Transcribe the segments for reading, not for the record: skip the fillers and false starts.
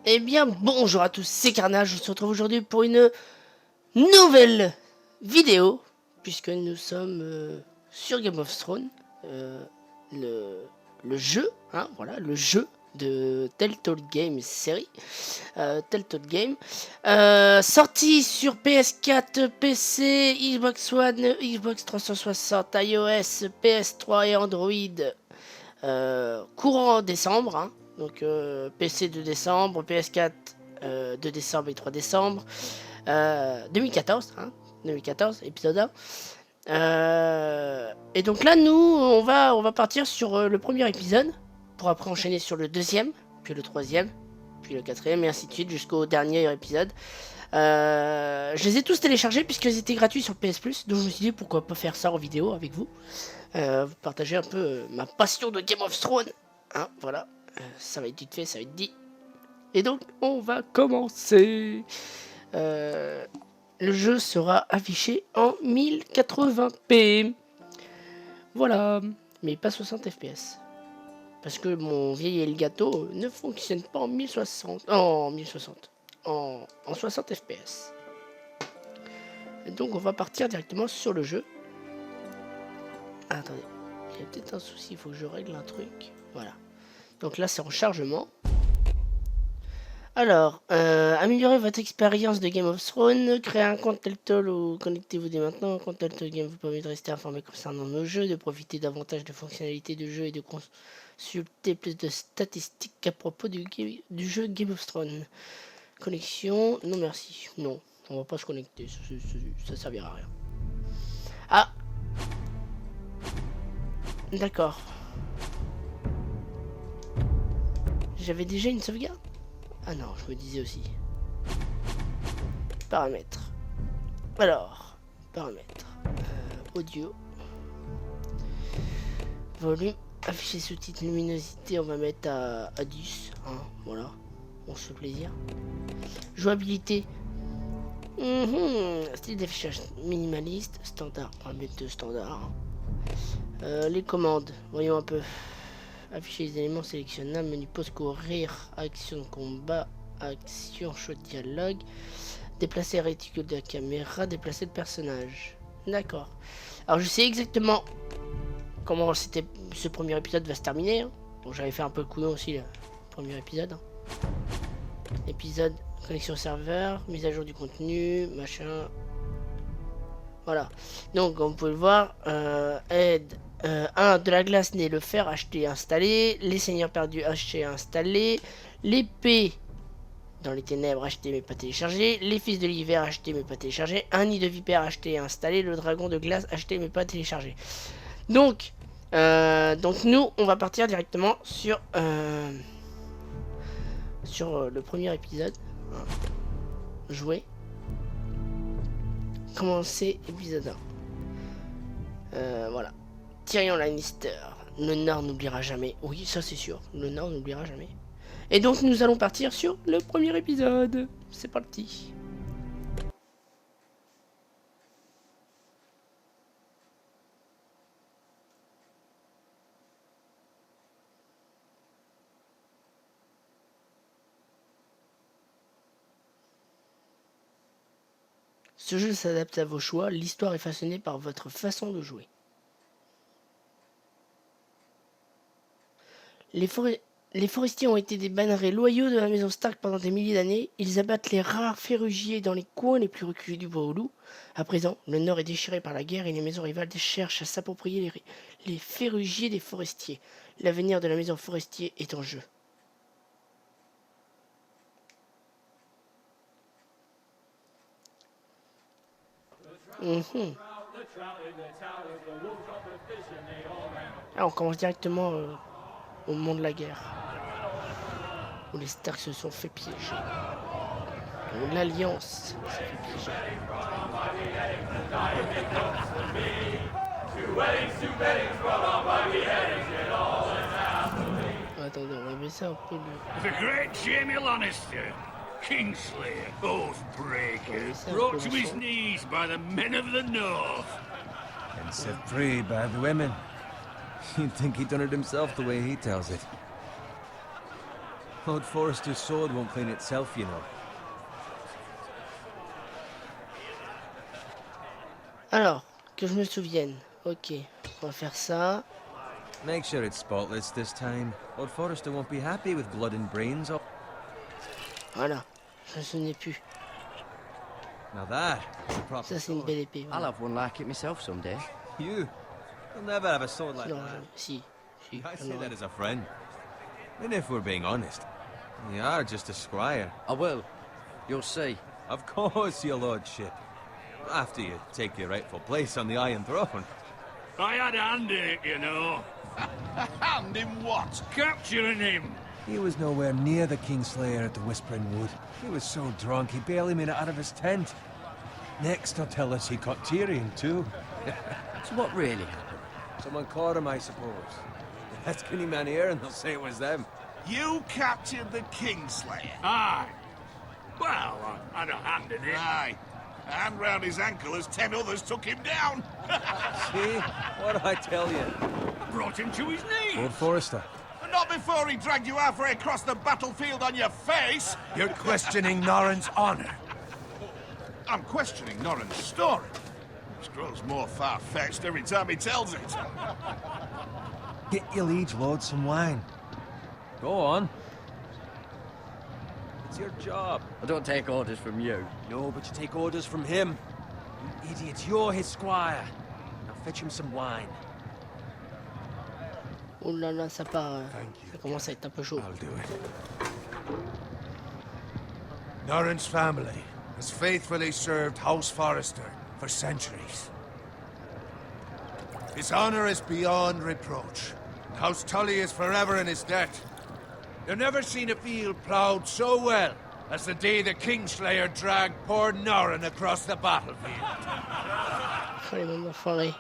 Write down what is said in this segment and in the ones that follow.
Eh bien, bonjour à tous, c'est Karnage. On se retrouve aujourd'hui pour une nouvelle vidéo, puisque nous sommes sur Game of Thrones, le, le jeu, hein, voilà, le jeu de Telltale Game Serie, Telltale Game, sorti sur PS4, PC, Xbox One, Xbox 360, iOS, PS3 et Android, courant décembre, hein. Donc PC 2 décembre, PS4 2 décembre et 3 décembre, 2014, hein, 2014, épisode 1. Et donc là, nous, on va partir sur le premier épisode, pour après enchaîner sur le deuxième, puis le troisième, puis le quatrième, et ainsi de suite, jusqu'au dernier épisode. Je les ai tous téléchargés, puisqu'ils étaient gratuits sur PS Plus, donc je me suis dit, pourquoi pas faire ça en vidéo avec vous. Vous partager un peu ma passion de Game of Thrones, hein, voilà. Ça va être vite fait, ça va être dit. Et donc, on va commencer. Le jeu sera affiché en 1080p. Voilà. Mais pas 60 fps. Parce que mon vieil Elgato ne fonctionne pas en 1060. En 1060. En 60 fps. Et donc, on va partir directement sur le jeu. Ah, attendez. Il y a peut-être un souci, il faut que je règle un truc. Voilà. Donc là, c'est en chargement. Alors, améliorez votre expérience de Game of Thrones, créez un compte Telltale ou connectez-vous dès maintenant. Un compte Telltale Game vous permet de rester informé concernant nos jeux, de profiter davantage de fonctionnalités de jeu et de consulter plus de statistiques à propos du jeu Game of Thrones. Connexion, non merci. Non, on va pas se connecter, ça servira à rien. Ah, d'accord. J'avais déjà une sauvegarde? Ah non, je me disais aussi. Paramètres. Alors, paramètres. Audio. Volume. Afficher sous-titres, luminosité, on va mettre à 10. Hein, voilà. On se fait plaisir. Jouabilité. Style d'affichage minimaliste. Standard. On va mettre de standard. Les commandes. Voyons un peu. Afficher les éléments sélectionnables. Menu pause courir. Action de combat. Action choix de dialogue. Déplacer la réticule de la caméra. Déplacer le personnage. D'accord. Alors je sais exactement comment ce premier épisode va se terminer. Hein. Bon, j'avais fait un peu le couillon aussi le premier épisode. Hein. Épisode connexion serveur, mise à jour du contenu, machin. Voilà. Donc comme vous pouvez le voir, aide 1 de la glace naît, le fer acheté installé, les seigneurs perdus acheté installé, l'épée dans les ténèbres acheté mais pas téléchargé, les fils de l'hiver acheté mais pas téléchargé, un nid de vipère acheté et installé, le dragon de glace acheté mais pas téléchargé. Donc nous on va partir directement sur le premier épisode. Jouer. Commencer épisode 1. Voilà. Tyrion Lannister. Le Nord n'oubliera jamais. Oui, ça c'est sûr. Le Nord n'oubliera jamais. Et donc nous allons partir sur le premier épisode. C'est parti. Ce jeu s'adapte à vos choix. L'histoire est façonnée par votre façon de jouer. Les forestiers ont été des bannerets loyaux de la maison Stark pendant des milliers d'années. Ils abattent les rares ferrugiers dans les coins les plus reculés du bois au loup. À présent, le nord est déchiré par la guerre et les maisons rivales cherchent à s'approprier les ferrugiers des forestiers. L'avenir de la maison forestier est en jeu. Ah, on commence directement au moment de la guerre, où les Stark se sont fait piéger. Où l'Alliance s'est fait piéger. Attendez, on va baisser un peu le... The great Jamie Lannister, Kingslayer, Oathbreaker, brought to his knees by the men of the North. And set free by the women. You'd think he'd done it himself the way he tells it. Lord Forrester's sword won't clean itself, you know. Alors, que je me souvienne. Ok, on va faire ça. Make sure it's spotless this time. Lord Forrester won't be happy with blood and brains. Voilà, je me souvenais plus. Now that is a proper Ça, c'est une sword. belle épée. I'll Voilà. have one like it myself someday. You'll never have a sword like Non, that. si. Si, I j'en say aurai. that as a friend. And if we're being honest, you are just a squire. I will. You'll see. Of course, your lordship. After you take your rightful place on the Iron Throne. I had a hand in it, you know. A hand in what? Capturing him. He was nowhere near the Kingslayer at the Whispering Wood. He was so drunk he barely made it out of his tent. Next, he'll tell us he caught Tyrion too. So what really happened? Someone caught him, I suppose. Ask any man here and they'll say it was them. You captured the Kingslayer? Aye. Well, I had a hand in it. Aye. A hand round his ankle as 10 others took him down. See? What did I tell you? Brought him to his knees. Lord Forrester. Not before he dragged you halfway across the battlefield on your face. You're questioning Norrin's honor. I'm questioning Norrin's story. Which grows more far-fetched every time he tells it. Get your liege lord some wine. Go on. It's your job. I don't take orders from you. No, but you take orders from him. You idiot, you're his squire. Now fetch him some wine. Oh là là, ça part. Ça commence à être un peu chaud. I'll do it. Norrin's family has faithfully served House Forrester for centuries. His honor is beyond reproach. House Tully is forever in his debt. You've never seen a field ploughed so well as the day the Kingslayer dragged poor Norrin across the battlefield. Oh, les moments forêts.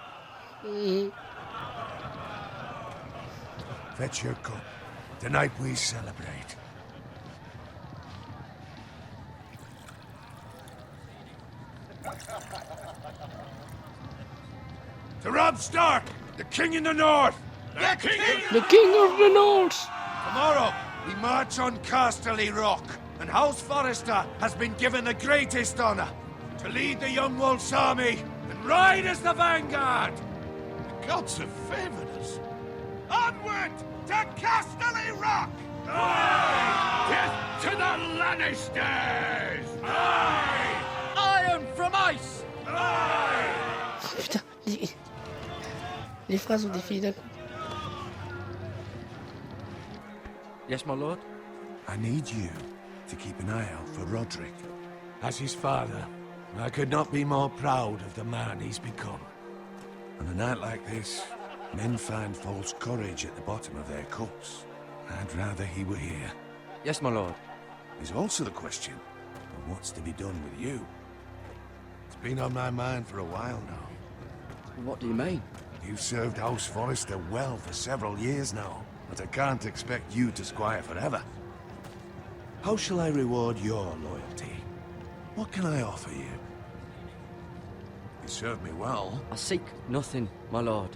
Fetch your cup. Tonight we celebrate. To Robb Stark, the King in the North! The king! The King of the North! Tomorrow, we march on Casterly Rock, and House Forrester has been given the greatest honor to lead the Young Wolf's army and ride as the vanguard. The gods have favored us. Onward to Casterly Rock! Death to the Lannisters! Iron from ice! Putain, les phrases ont défilé d'un coup. Yes, my lord? I need you to keep an eye out for Roderick. As his father, I could not be more proud of the man he's become. On a night like this, men find false courage at the bottom of their cups. I'd rather he were here. Yes, my lord. There's also the question of what's to be done with you. It's been on my mind for a while now. What do you mean? You've served House Forrester well for several years now, but I can't expect you to squire forever. How shall I reward your loyalty? What can I offer you? You served me well. I seek nothing, my lord.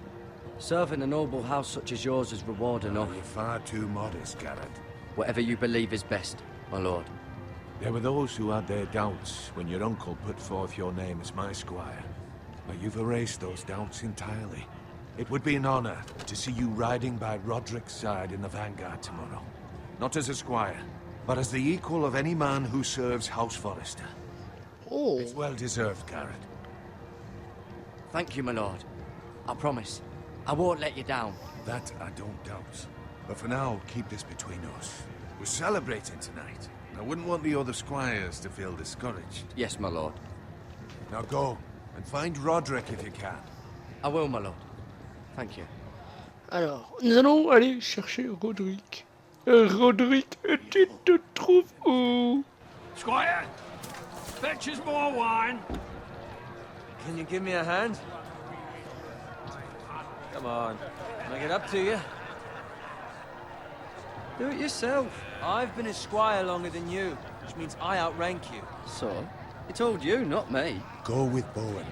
Serving a noble house such as yours is reward enough. You're far too modest, Garrett. Whatever you believe is best, my lord. There were those who had their doubts when your uncle put forth your name as my squire. But you've erased those doubts entirely. It would be an honor to see you riding by Roderick's side in the vanguard tomorrow. Not as a squire, but as the equal of any man who serves House Forrester. Oh, It's well deserved, Garrett. Thank you, my lord. I promise. I won't let you down. That I don't doubt. But for now, keep this between us. We're celebrating tonight. I wouldn't want the other squires to feel discouraged. Yes, my lord. Now go, and find Roderick if you can. I will, my lord. Thank you. alors, nous allons aller chercher Roderick. Roderick, tu te trouves où? Squire, fetch us more wine. Can you give me a hand? Come on, make it up to you. Do it yourself. I've been a squire longer than you, which means I outrank you. So? He told you, not me. Go with Bowen.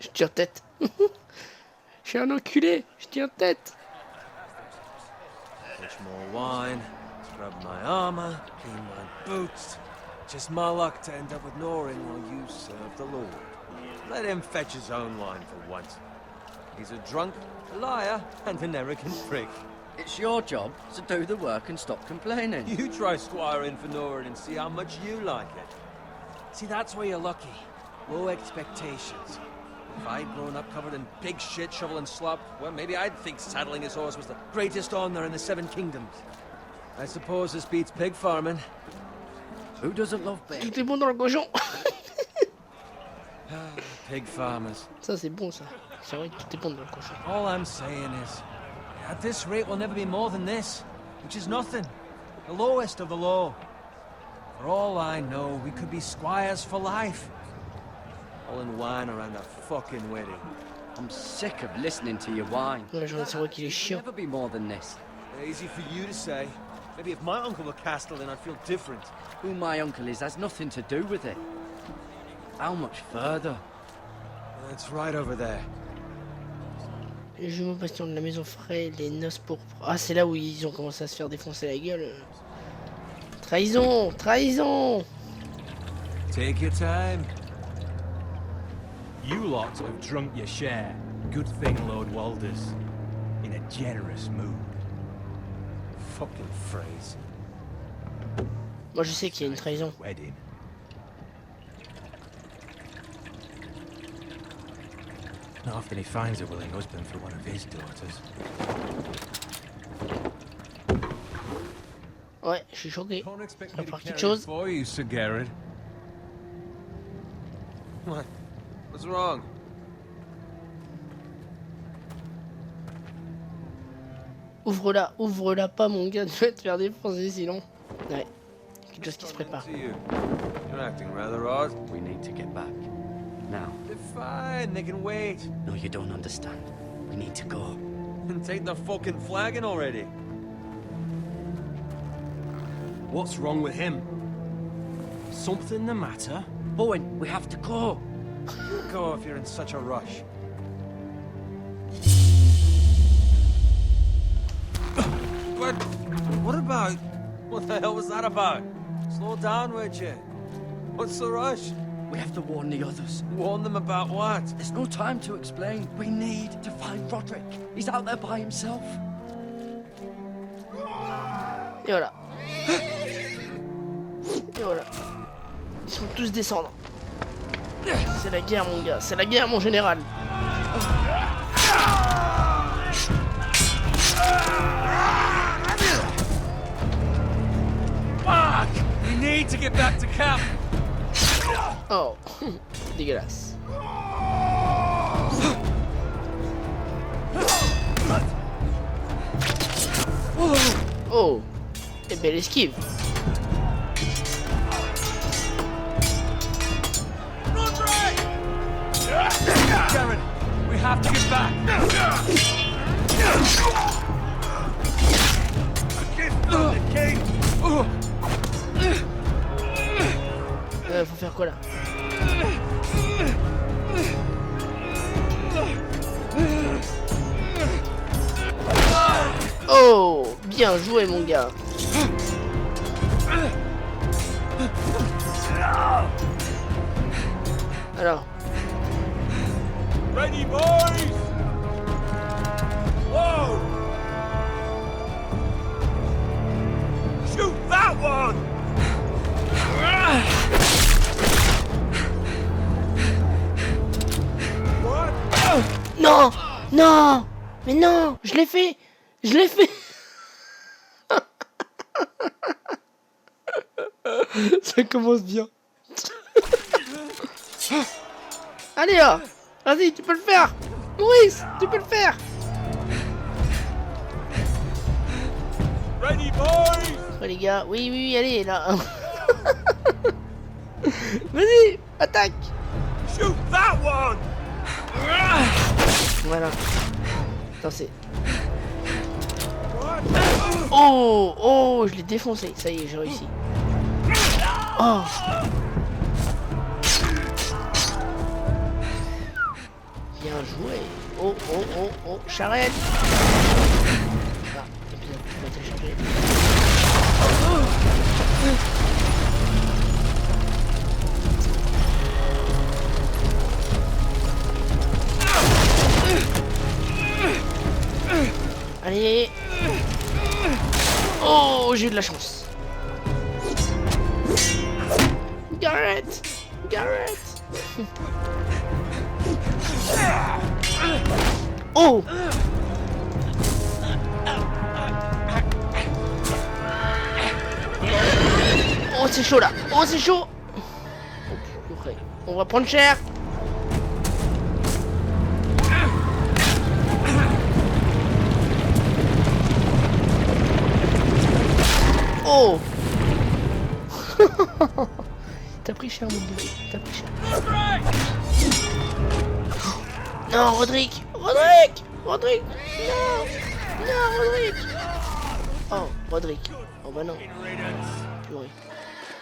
Je tiens tête. Je suis un enculé, je tiens tête. more wine, scrub my armor, clean my boots. Just my luck to end up with Norin while you serve the Lord. Let him fetch his own wine for once. He's a drunk, a liar, and an arrogant prick. It's your job to do the work and stop complaining. You try squiring for Norin and see how much you like it. See, that's where you're lucky. Low expectations. If I'd grown up covered in pig shit, shovel and slop, well, maybe I'd think saddling his horse was the greatest honor in the Seven Kingdoms. I suppose this beats pig farming. Who doesn't love pig? Tout est bon dans le cochon. Pig farmers. Ça c'est bon ça. C'est vrai que tout est bon dans le cochon. All I'm saying is, at this rate we'll never be more than this, which is nothing. The lowest of the low. For all I know, we could be squires for life. All in wine around a fucking wedding. I'm sick of listening to your whine. Ouais, c'est vrai qu'il est chiant. Never be more than this. Easy for you to say. Maybe if my uncle were Castellan, I'd feel different. Who my uncle is has nothing to do with it. How much further? It's right over there. Les jumeaux bastions de la maison frais, les noces pourpres. Ah, c'est là où ils ont commencé à se faire défoncer la gueule. Trahison! Trahison! Take your time. You lot have drunk your share. Good thing Lord Walder's in a generous mood. Fucking phrase. Moi je sais qu'il y a une trahison. Wedding. Not often he finds a willing husband for one of his daughters. Ouais, je suis choqué. Don't expect On me va to faire quelque carry chose. it for you, Sir Garrett. What? What's wrong? Ouvre-la pas mon gars, tu vas te faire défoncer sinon. Ouais, quelque chose qui se prépare. To you. You're acting rather odd. We need to get back. Now. They're fine, they can wait. No, you don't understand. We need to go. And take the fucking flagon already. What's wrong with him? Something the matter? Bowen, we have to go. Go if you're in such a rush. But what about? What the hell was that about? Slow down, would you? What's the rush? We have to warn the others. Warn them about what? There's no time to explain. We need to find Roderick. He's out there by himself. Et voilà. Et voilà. Ils sont tous descendants. C'est la guerre mon gars, c'est la guerre mon général. Fuck! We need to get back to camp. Oh, dégueulasse. Oh, et belle esquive. Garrett, we have to get back. Faut faire quoi là? Oh, bien joué mon gars. Alors. Ready, boys! Whoa! Shoot that one! What? Non, non, mais non, je l'ai fait, je l'ai fait. Ça commence bien. Allez là, vas-y, tu peux le faire. Maurice, tu peux le faire. Ready, boys! Ouais les gars, oui, oui, oui, allez là. Vas-y, attaque. Shoot that one! Voilà. Attends, c'est... What? Oh, oh, je l'ai défoncé. Ça y est, j'ai réussi. Oh. Bien joué. Oh, oh, oh, oh, charrette. Ah, épisode va télécharger. Allez. Oh, j'ai eu de la chance. Garrett. Garrett. Oh. Oh, c'est chaud là. Oh, c'est chaud. Oh, purée. On va prendre cher. Oh. T'as pris cher, mon dieu. T'as pris cher. Non, Roderick. Roderick. Roderick. Non. Non, Roderick. Oh, Roderick. Oh bah non. Purée.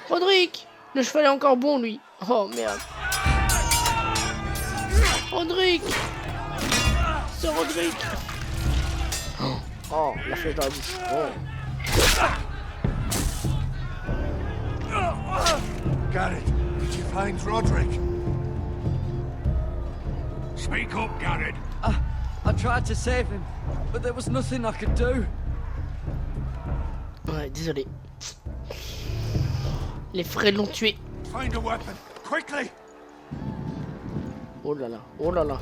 Roderick. Le cheval est encore bon, lui. Oh, merde. Roderick. C'est Roderick. Oh, la flèche dans la bouche. Oh. Garrett, did you find Roderick? Speak up, Garrett. I tried to save him, but there was nothing I could do. Ouais, désolé. Les frères l'ont tué. Find a weapon, quickly! Oh là là, oh là là.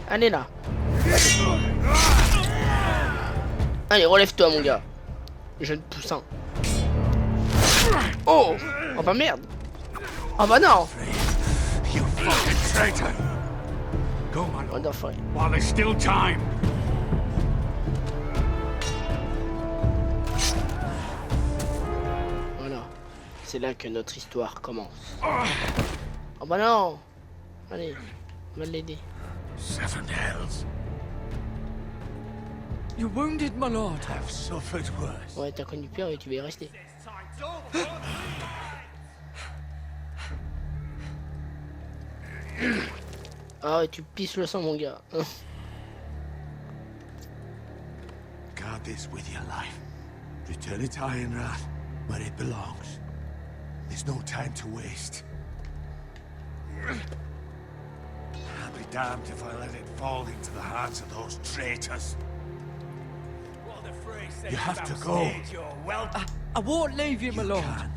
Allez là. Allez, relève-toi mon gars. Jeune poussin. Oh. Oh bah merde. Oh bah non. You fucking traitor! Go, my Oh lord. d'enfoiré. While there's still time. Voilà. C'est là que notre histoire commence. Oh bah non. Allez, on va l'aider. Seven hells You're wounded, my lord. have suffered worse. Ouais, t'as connu pire et tu vas y rester. Ah ouais, tu pisses le sang mon gars. Guard this with your life. Return it to Ironrath, where it belongs. There's no time to waste. I'll be damned if I let it fall into the hands of those traitors. You have to go. I won't leave you, my You lord. can,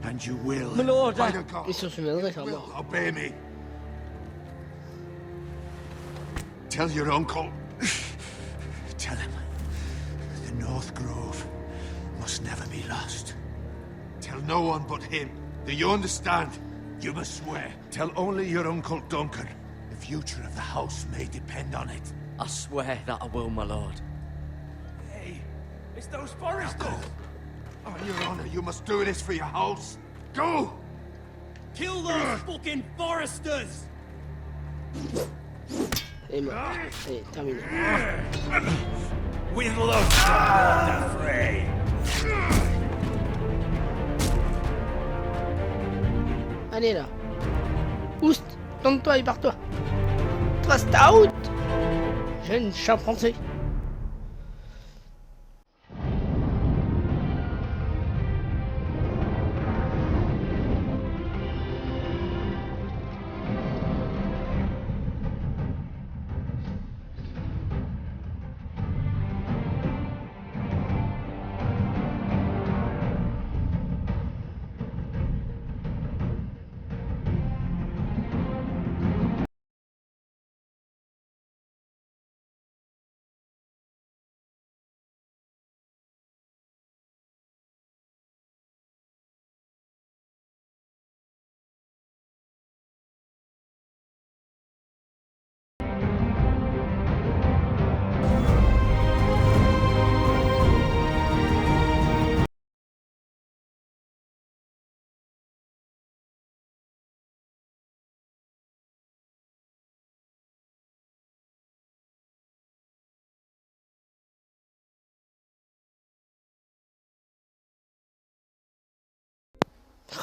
and you will. My lord, By I- the gods, Ils s'en souviendraient, ça you will mort. obey me. Tell your uncle. Tell him the North Grove must never be lost. Tell no one but him. Do you understand? You must swear. Tell only your Uncle Duncan. The future of the house may depend on it. I swear that I will, my lord. It's those Now foresters. go. On your honor, you must do this for your house. Go! Kill those fucking foresters. Et mort. Allez, terminé. Whittle up the fray. Allez là. Oust, plante-toi et barre-toi. Trust out. Jeune chat français.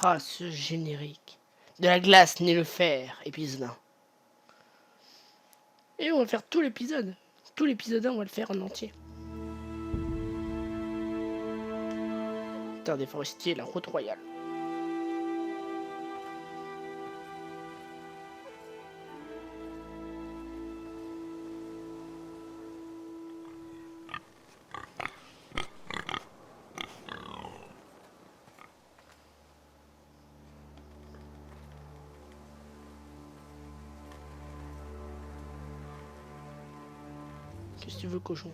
Ah, ce générique. De la glace naît le fer, épisode 1. Et on va faire tout l'épisode. Tout l'épisode 1, on va le faire en entier. Terre des forestiers, la route royale. Qu'est-ce que tu veux, cochon?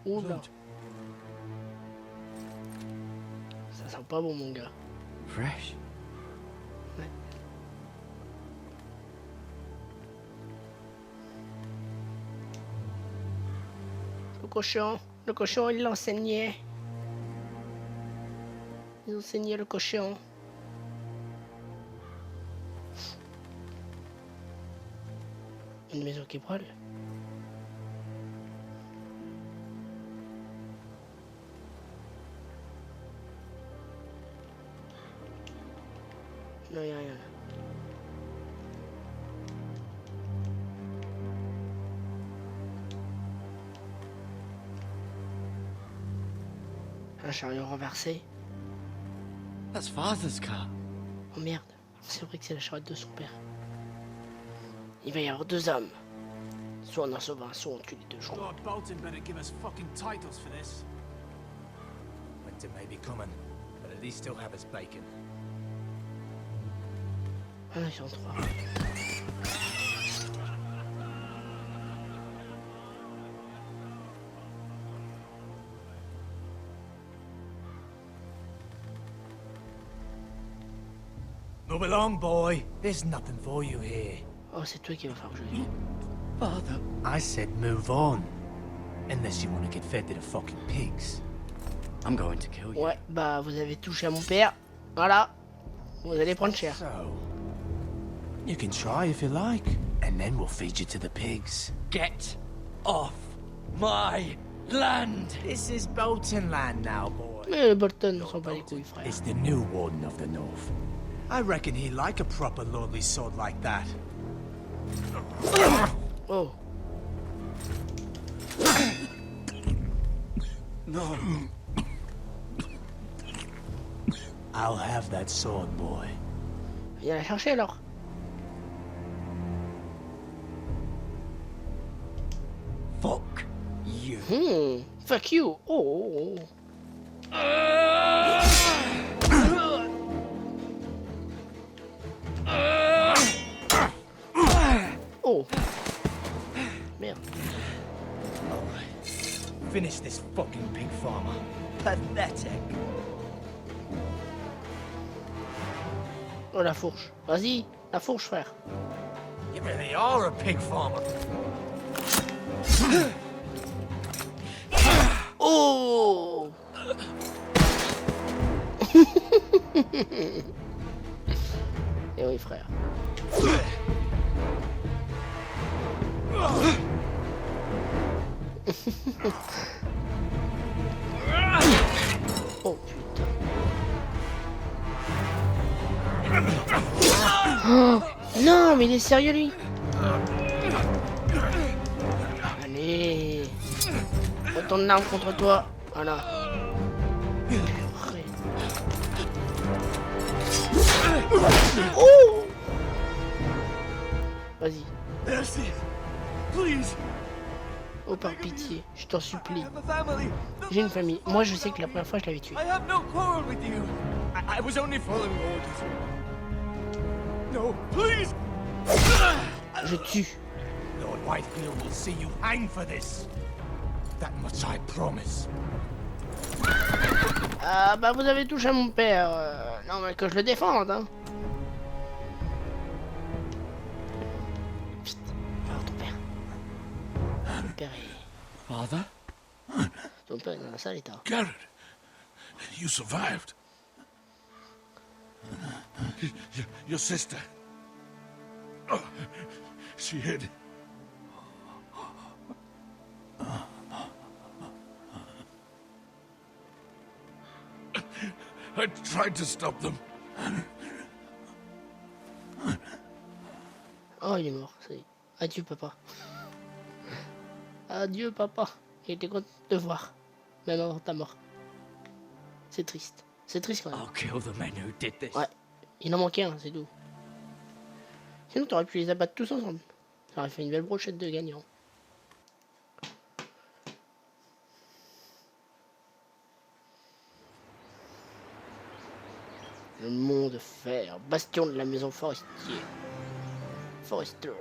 Oula. Ça sent pas bon, mon gars. Fresh. Ouais. Le cochon, il l'enseignait. Ils enseignaient le cochon. Une maison qui brûle. Non, y'a rien là. Un chariot renversé. That's Father's car. Oh merde, c'est vrai que c'est la charrette de son père. Il va y avoir deux hommes. Soit on en sauve un, soit on tue les deux jours. Lord Bolton better give us fucking titles for this. Winter may be coming, but at least still have his bacon. Ah non, ils sont trois. Move along, boy. There's nothing for you here. Oh, c'est toi qui va faire jouer. Father. I said move on. Unless you want to get fed to the fucking pigs. I'm going to kill you. Ouais, bah vous avez touché à mon père. Voilà. Vous allez prendre cher. So, you can try if you like, and then we'll feed you to the pigs. Get off my land. This is Bolton land now, boy. Mais le Bolton, on s'en bat les couilles, frère. It's the new warden of the north. I reckon he'd like a proper lordly sword like that. Oh. No. I'll have that sword, boy. Viens la chercher alors. Fuck you. Fuck you. Oh. Oh. Merde. Finish this fucking pig farmer. Pathetic. Oh la fourche. Vas-y, la fourche, frère. You really are a pig farmer. Oh. Eh oui, frère. Oh putain. Oh, non, mais il est sérieux lui. Allez. Retourne l'arme contre toi. Voilà. Oh. Vas-y. Mercy. Please. Oh, par pitié, je t'en supplie. J'ai une famille. Moi, je sais que la première fois, je l'avais tué. I have no quarrel with you. I was only following orders. No, please. Je tue. Lord Whitefield will see you hang for this. That much I promise. Ah, bah, vous avez touché à mon père. Non, mais que je le défende, hein. Psst, alors ton père. Ton père est... Father? Ton père est dans un sale état. Garrett, you survived. Your sister. Oh, she hid. I tried to stop them. Oh, il est mort, ça y est. Adieu, papa. Adieu, papa. Il était content de te voir, même avant ta mort. C'est triste. C'est triste quand même. I'll kill the men who did this. Ouais, il en manquait un, c'est tout. Sinon, t'aurais pu les abattre tous ensemble. Ça aurait fait une belle brochette de gagnants. Le mont de fer, bastion de la maison forestier. Forester.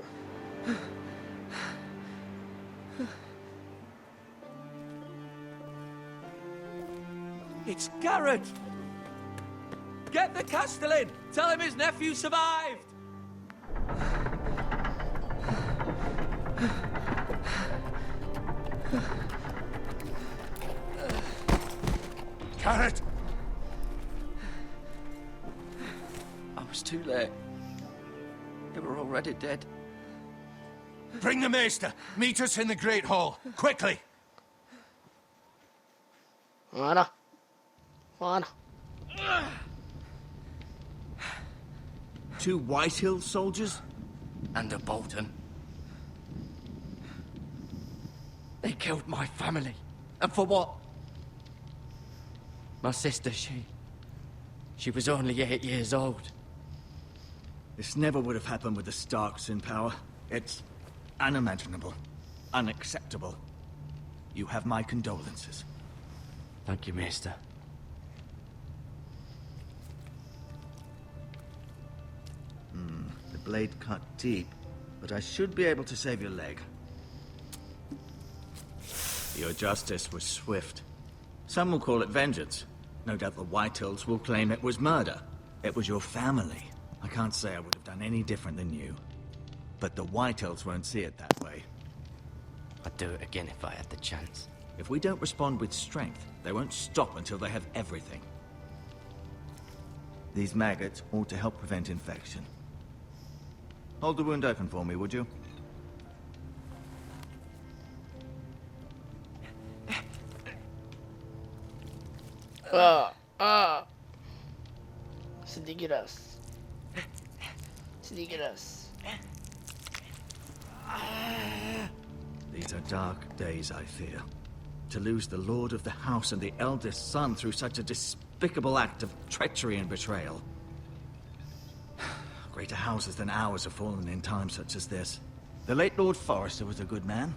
It's Garrett! Get the Castellan! Tell him his nephew survived! Garrett! I was too late. They were already dead. Bring the maester. Meet us in the Great Hall. Quickly! Voilà. Voilà. 2 Whitehill soldiers? And a Bolton. They killed my family. And for what? My sister, she was only 8 years old. This never would have happened with the Starks in power. It's unimaginable. Unacceptable. You have my condolences. Thank you, Maester. The blade cut deep, but I should be able to save your leg. Your justice was swift. Some will call it vengeance. No doubt the Whitehills will claim it was murder. It was your family. I can't say I would have done any different than you. But the Whitehills won't see it that way. I'd do it again if I had the chance. If we don't respond with strength, they won't stop until they have everything. These maggots ought to help prevent infection. Hold the wound open for me, would you? C'est dégueulasse. C'est dégueulasse. These are dark days, I fear. To lose the lord of the house and the eldest son through such a despicable act of treachery and betrayal. Greater houses than ours have fallen in times such as this. The late Lord Forrester was a good man.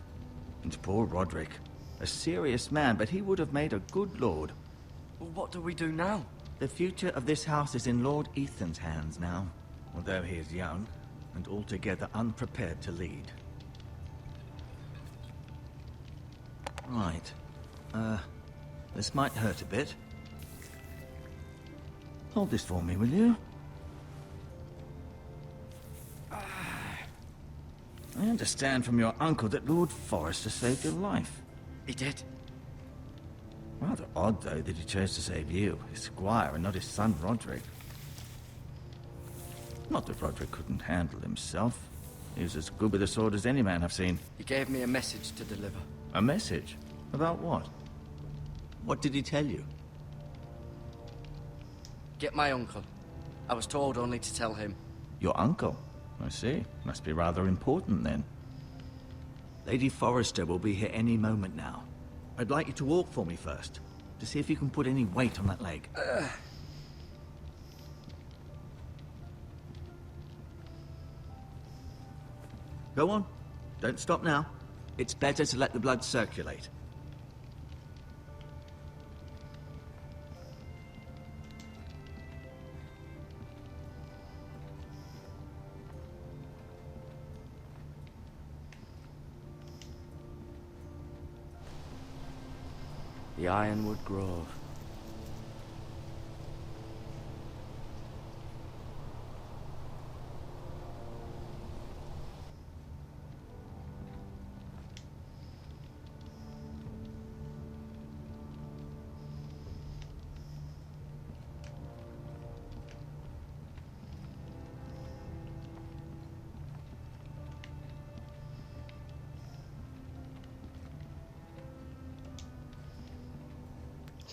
And poor Roderick. A serious man, but he would have made a good lord. Well, what do we do now? The future of this house is in Lord Ethan's hands now. Although he is young, and altogether unprepared to lead. Right. This might hurt a bit. Hold this for me, will you? I understand from your uncle that Lord Forrester saved your life. He did. Rather odd, though, that he chose to save you, his squire, and not his son Roderick. Not that Roderick couldn't handle himself. He was as good with a sword as any man I've seen. He gave me a message to deliver. A message? About what? What did he tell you? Get my uncle. I was told only to tell him. Your uncle? I see. Must be rather important, then. Lady Forrester will be here any moment now. I'd like you to walk for me first, to see if you can put any weight on that leg. Go on. Don't stop now. It's better to let the blood circulate. The Ironwood Grove.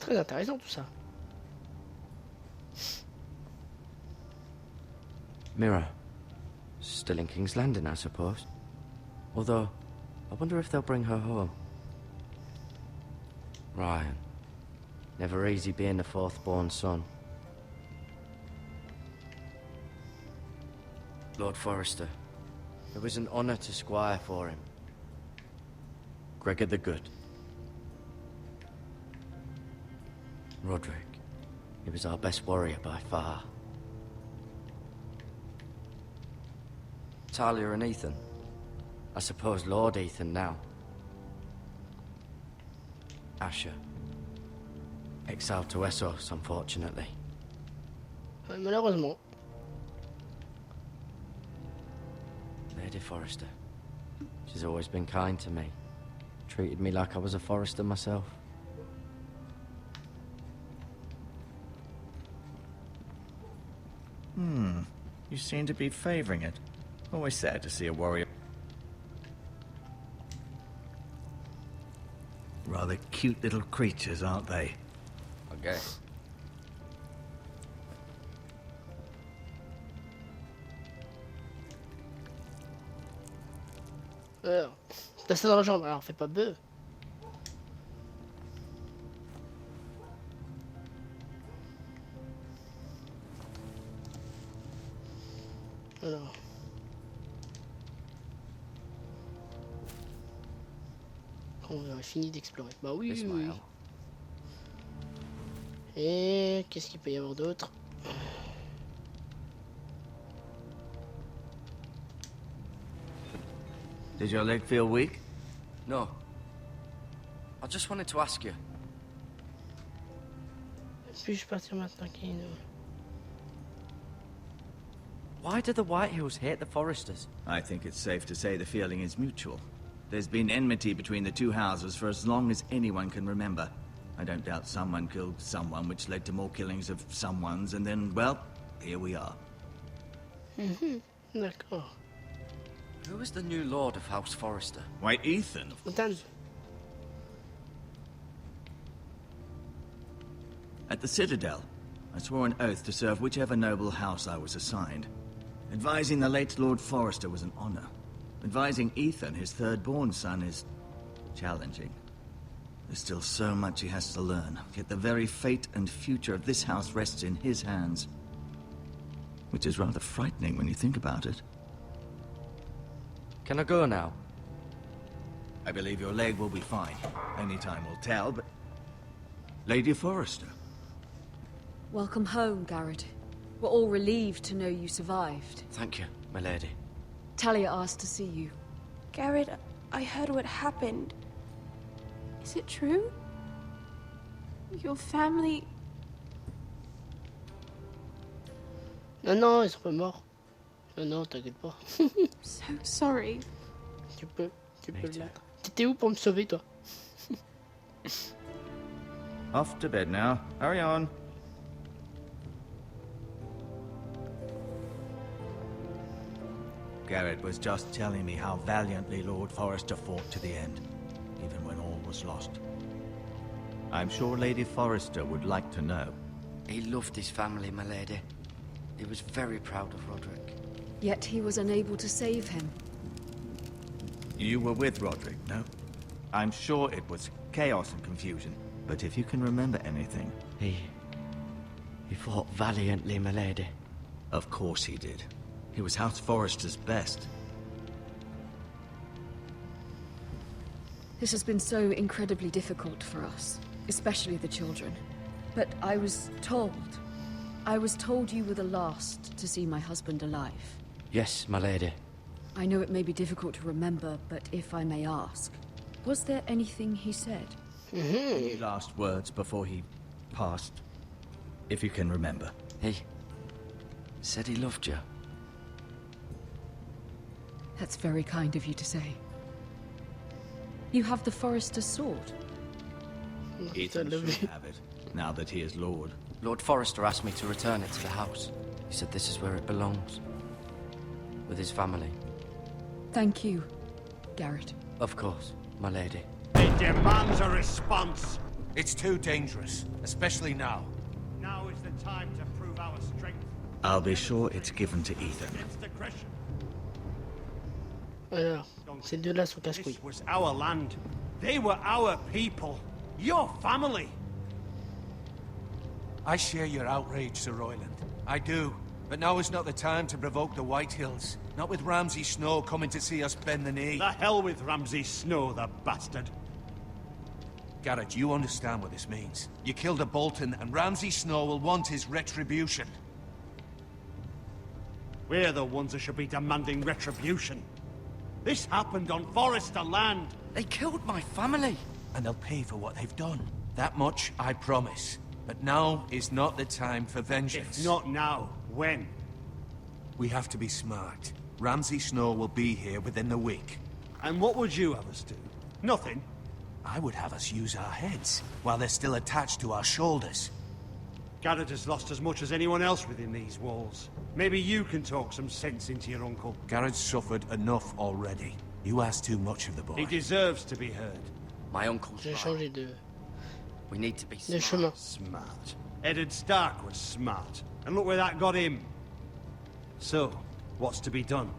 Très intéressant tout ça. Mirror. Still in King's Landing, I suppose. Although, I wonder if they'll bring her home. Ryan. Never easy being the fourth-born son. Lord Forrester. It was an honor to squire for him. Gregor the Good. Roderick. He was our best warrior by far. Talia and Ethan. I suppose Lord Ethan now. Asher. Exiled to Essos, unfortunately. Malheureusement. Lady Forrester. She's always been kind to me. Treated me like I was a Forrester myself. You seem to be favoring it. Always sad to see a warrior. Rather cute little creatures, aren't they? I guess. T'as ça dans la jambe, alors fais pas bœuf. Alors. On a fini d'explorer. Bah oui, oui, oui. Et qu'est-ce qu'il peut y avoir d'autre? Did your leg feel weak? No. I just wanted to ask you. Puis-je partir maintenant, Kino? Why do the Whitehills hate the Forresters? I think it's safe to say the feeling is mutual. There's been enmity between the two houses for as long as anyone can remember. I don't doubt someone killed someone, which led to more killings of someones, and then, well, here we are. D'accord. Who is the new Lord of House Forrester? Why, Ethan. Attends. At the Citadel, I swore an oath to serve whichever noble house I was assigned. Advising the late Lord Forrester was an honor. Advising Ethan, his third-born son, is challenging. There's still so much he has to learn, yet the very fate and future of this house rests in his hands. Which is rather frightening when you think about it. Can I go now? I believe your leg will be fine. Only time will tell, but... Lady Forrester. Welcome home, Garrett. We're all relieved to know you survived. Thank you, my lady. Talia asked to see you. Garrett, I heard what happened. Is it true? Your family... Non, non, ils sont pas morts. Non, non, t'inquiète pas. So sorry. Tu peux le mettre. T'étais où pour me sauver, toi? Off to bed now. Hurry on. Garrett was just telling me how valiantly Lord Forrester fought to the end, even when all was lost. I'm sure Lady Forrester would like to know. He loved his family, my lady. He was very proud of Roderick. Yet he was unable to save him. You were with Roderick, no? I'm sure it was chaos and confusion, but if you can remember anything... He fought valiantly, my lady. Of course he did. He was House Forrester's best. This has been so incredibly difficult for us, especially the children. But I was told you were the last to see my husband alive. Yes, my lady. I know it may be difficult to remember, but if I may ask, was there anything he said? Any last words before he passed? If you can remember. He said he loved you. That's very kind of you to say. You have the Forrester's sword. Ethan should have it, now that he is Lord. Lord Forrester asked me to return it to the house. He said this is where it belongs. With his family. Thank you, Garrett. Of course, my lady. It demands a response. It's too dangerous, especially now. Now is the time to prove our strength. I'll be sure it's given to Ethan. Alors, ces deux-là sont casse-couilles. This was our land. They were our people. Your family. I share your outrage, Sir Royland. I do. But now is not the time to provoke the Whitehills. Not with Ramsay Snow coming to see us bend the knee. The hell with Ramsay Snow, the bastard. Garrett, you understand what this means. You killed a Bolton, and Ramsay Snow will want his retribution. We're the ones that should be demanding retribution. This happened on Forester land. They killed my family. And they'll pay for what they've done. That much, I promise. But now is not the time for vengeance. If not now, when? We have to be smart. Ramsay Snow will be here within the week. And what would you have us do? Nothing? I would have us use our heads, while they're still attached to our shoulders. Garrett has lost as much as anyone else within these walls. Maybe you can talk some sense into your uncle. Garrett's suffered enough already. You ask too much of the boy. He deserves to be heard. My uncle's J'ai right. changé de We need to be chemin. smart. Smart. Eddard Stark was smart. And look where that got him. So, what's to be done?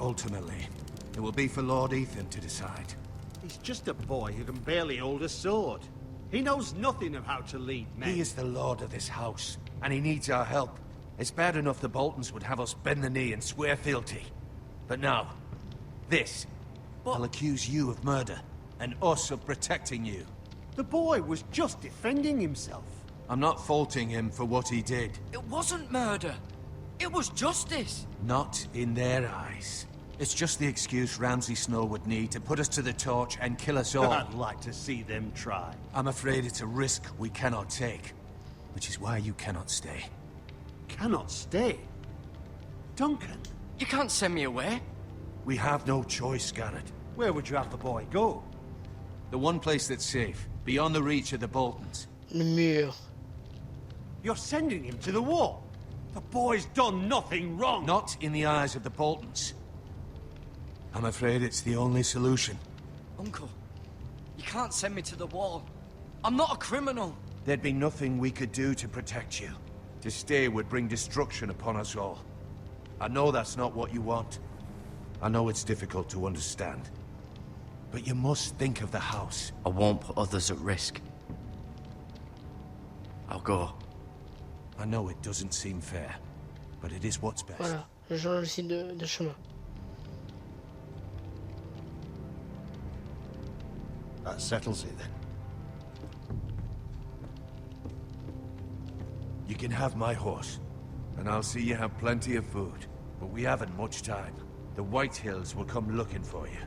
Ultimately, it will be for Lord Ethan to decide. He's just a boy who can barely hold a sword. He knows nothing of how to lead men. He is the lord of this house, and he needs our help. It's bad enough the Boltons would have us bend the knee and swear fealty. But now, this. I'll accuse you of murder, and us of protecting you. The boy was just defending himself. I'm not faulting him for what he did. It wasn't murder. It was justice. Not in their eyes. It's just the excuse Ramsay Snow would need to put us to the torch and kill us all. I'd like to see them try. I'm afraid it's a risk we cannot take, which is why you cannot stay. Cannot stay? Duncan? You can't send me away. We have no choice, Garrett. Where would you have the boy go? The one place that's safe, beyond the reach of the Boltons. Le mur. You're sending him to the wall. The boy's done nothing wrong. Not in the eyes of the Boltons. I'm afraid it's the only solution. Uncle, you can't send me to the wall. I'm not a criminal. There'd be nothing we could do to protect you. To stay would bring destruction upon us all. I know that's not what you want. I know it's difficult to understand. But you must think of the house. I won't put others at risk. I'll go. I know it doesn't seem fair, but it is what's best. Voilà, je change aussi de chemin. That settles it then. You can have my horse, and I'll see you have plenty of food. But we haven't much time. The Whitehills will come looking for you.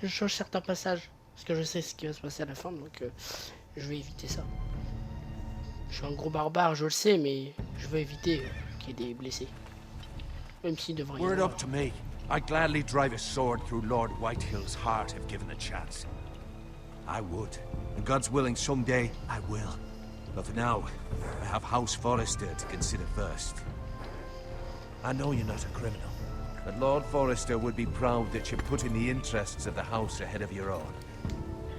Je change certains passages, parce que je sais ce qui va se passer à la fin, donc je vais éviter ça. Je suis un gros barbare, je le sais, mais je veux éviter qu'il y ait des blessés. Même s'il devrait y Were it avoir. up to me, I'd gladly drive a sword through Lord Whitehill's heart if given a chance. I would. And God's willing, someday I will. But for now, I have House Forrester to consider first. I know you're not a criminal, but Lord Forrester would be proud that you're putting the interests of the house ahead of your own.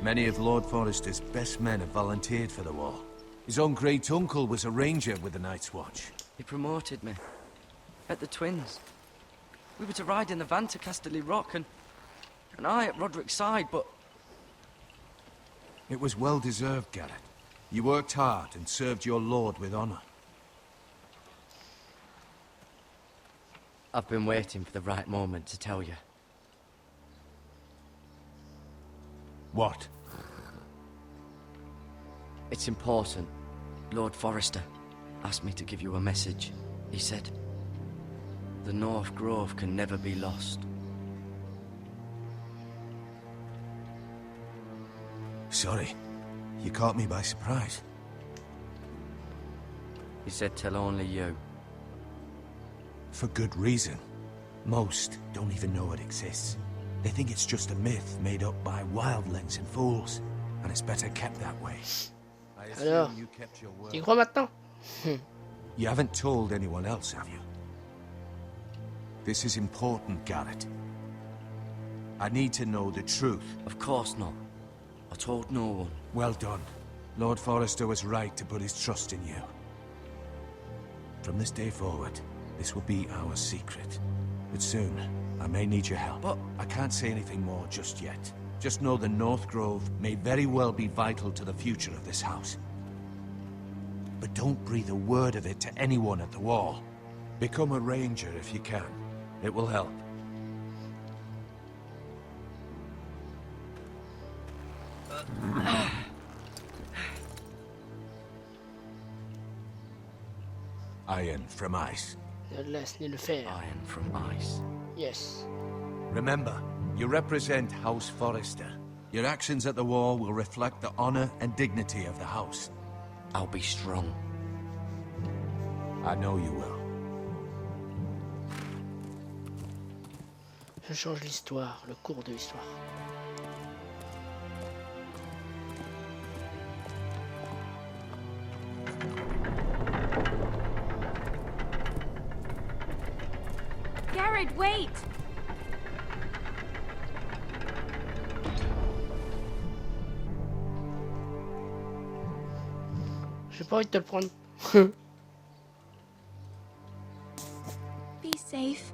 Many of Lord Forrester's best men have volunteered for the war. His own great-uncle was a ranger with the Night's Watch. He promoted me. At the Twins. We were to ride in the van to Casterly Rock, and I at Roderick's side, but... It was well-deserved, Garrett. You worked hard and served your lord with honor. I've been waiting for the right moment to tell you. What? It's important. Lord Forrester asked me to give you a message. He said, the North Grove can never be lost. Sorry. You caught me by surprise. He said tell only you. For good reason. Most don't even know it exists. They think it's just a myth made up by wildlings and fools. And it's better kept that way. I Alors, assume you kept your word. tu y crois maintenant? You haven't told anyone else, have you? This is important, Garrett. I need to know the truth. Of course not. I told no one. Well done. Lord Forrester was right to put his trust in you. From this day forward, this will be our secret. But soon, I may need your help. But I can't say anything more just yet. Just know the North Grove may very well be vital to the future of this house. But don't breathe a word of it to anyone at the wall. Become a ranger if you can. It will help. Iron from ice. La glace ni le fer. Iron from ice. Yes. Remember, you represent House Forrester. Your actions at the wall will reflect the honor and dignity of the house. I'll be strong. I know you will. Je change l'histoire, le cours de l'histoire. Garrett, wait! J'ai pas envie de te le prendre. Be safe.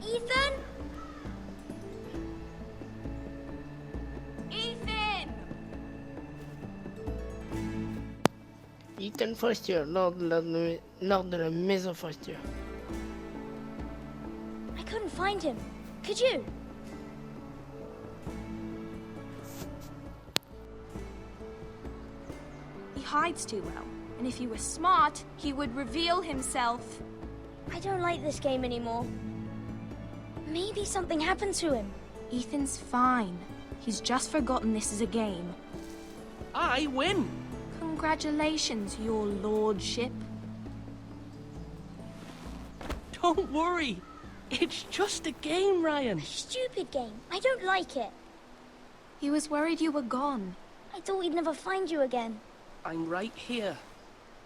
Ethan? Ethan! Ethan Forrester, lord de la maison Forrester. I couldn't find him. Could you? He hides too well, and if he were smart, he would reveal himself. I don't like this game anymore. Maybe something happened to him. Ethan's fine. He's just forgotten this is a game. I win! Congratulations, your lordship. Don't worry. It's just a game, Ryan. Stupid game. I don't like it. He was worried you were gone. I thought we'd never find you again. I'm right here.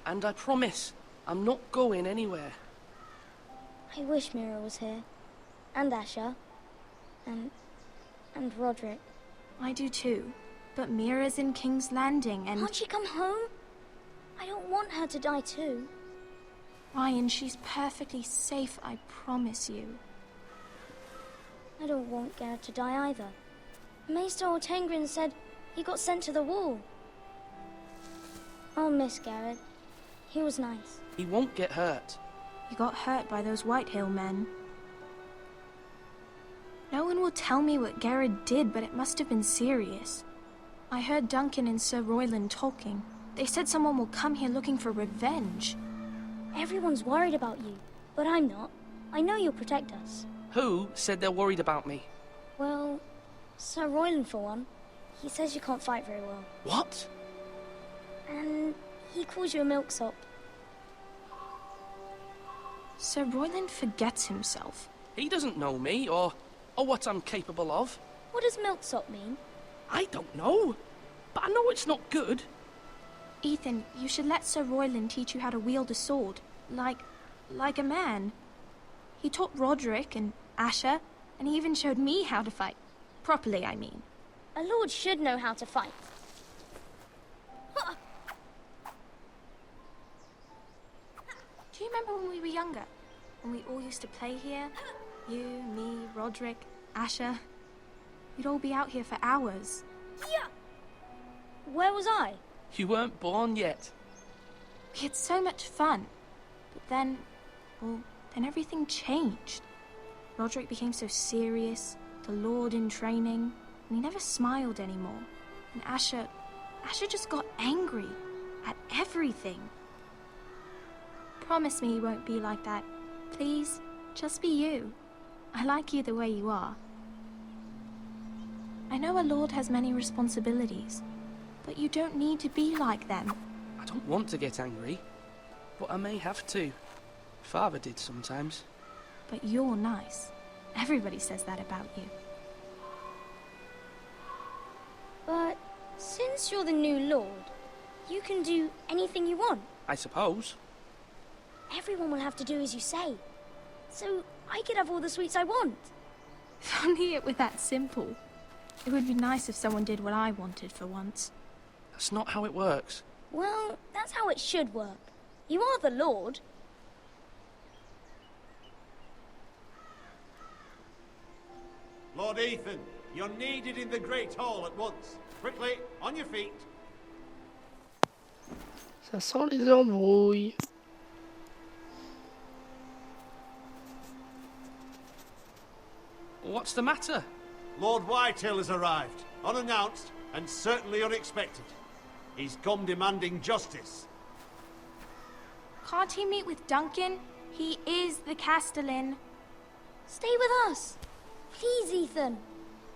And I promise, I'm not going anywhere. I wish Mira was here. And Asher. And Roderick. I do too. But Mira's in King's Landing and... Can't she come home? I don't want her to die too. Ryan, she's perfectly safe, I promise you. I don't want Garrett to die either. Maester Ortengrin said he got sent to the wall. I'll miss Garrett. He was nice. He won't get hurt. He got hurt by those Whitehill men. No one will tell me what Garrett did, but it must have been serious. I heard Duncan and Sir Royland talking. They said someone will come here looking for revenge. Everyone's worried about you, but I'm not. I know you'll protect us. Who said they're worried about me? Well, Sir Royland for one. He says you can't fight very well. What? And he calls you a milksop. Sir Royland forgets himself. He doesn't know me, or what I'm capable of. What does milksop mean? I don't know, but I know it's not good. Ethan, you should let Sir Royland teach you how to wield a sword. Like a man. He taught Roderick and Asher, and he even showed me how to fight. Properly, I mean. A lord should know how to fight. Do you remember when we were younger? When we all used to play here? You, me, Roderick, Asher. We'd all be out here for hours. Yeah. Where was I? You weren't born yet. We had so much fun. But then, well, then everything changed. Roderick became so serious, the Lord in training, and he never smiled anymore. And Asher just got angry at everything. Promise me you won't be like that. Please, just be you. I like you the way you are. I know a lord has many responsibilities, but you don't need to be like them. I don't want to get angry, but I may have to. Father did sometimes. But you're nice. Everybody says that about you. But since you're the new lord, you can do anything you want. I suppose. Everyone will have to do as you say. So I could have all the sweets I want. If only it were that simple. It would be nice if someone did what I wanted for once. That's not how it works. Well, that's how it should work. You are the lord. Lord Ethan, you're needed in the Great Hall at once. Quickly, on your feet. Ça sent les embrouilles. What's the matter? Lord Whitehill has arrived, unannounced and certainly unexpected. He's come demanding justice. Can't he meet with Duncan? He is the Castellan. Stay with us. Please, Ethan.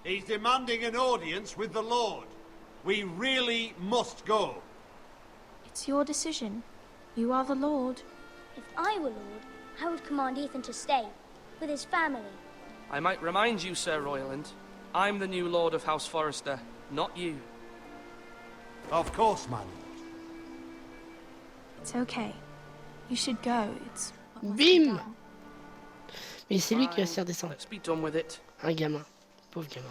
He's demanding an audience with the Lord. We really must go. It's your decision. You are the Lord. If I were lord, I would command Ethan to stay, with his family. I might remind you, Sir Royland, I'm the new Lord of House Forrester, not you. Of course, man. It's okay. You should go. It's what must be Bim! done. Mais c'est lui qui va se faire descendre. Let's be done with it. Un gamin. Pauvre gamin.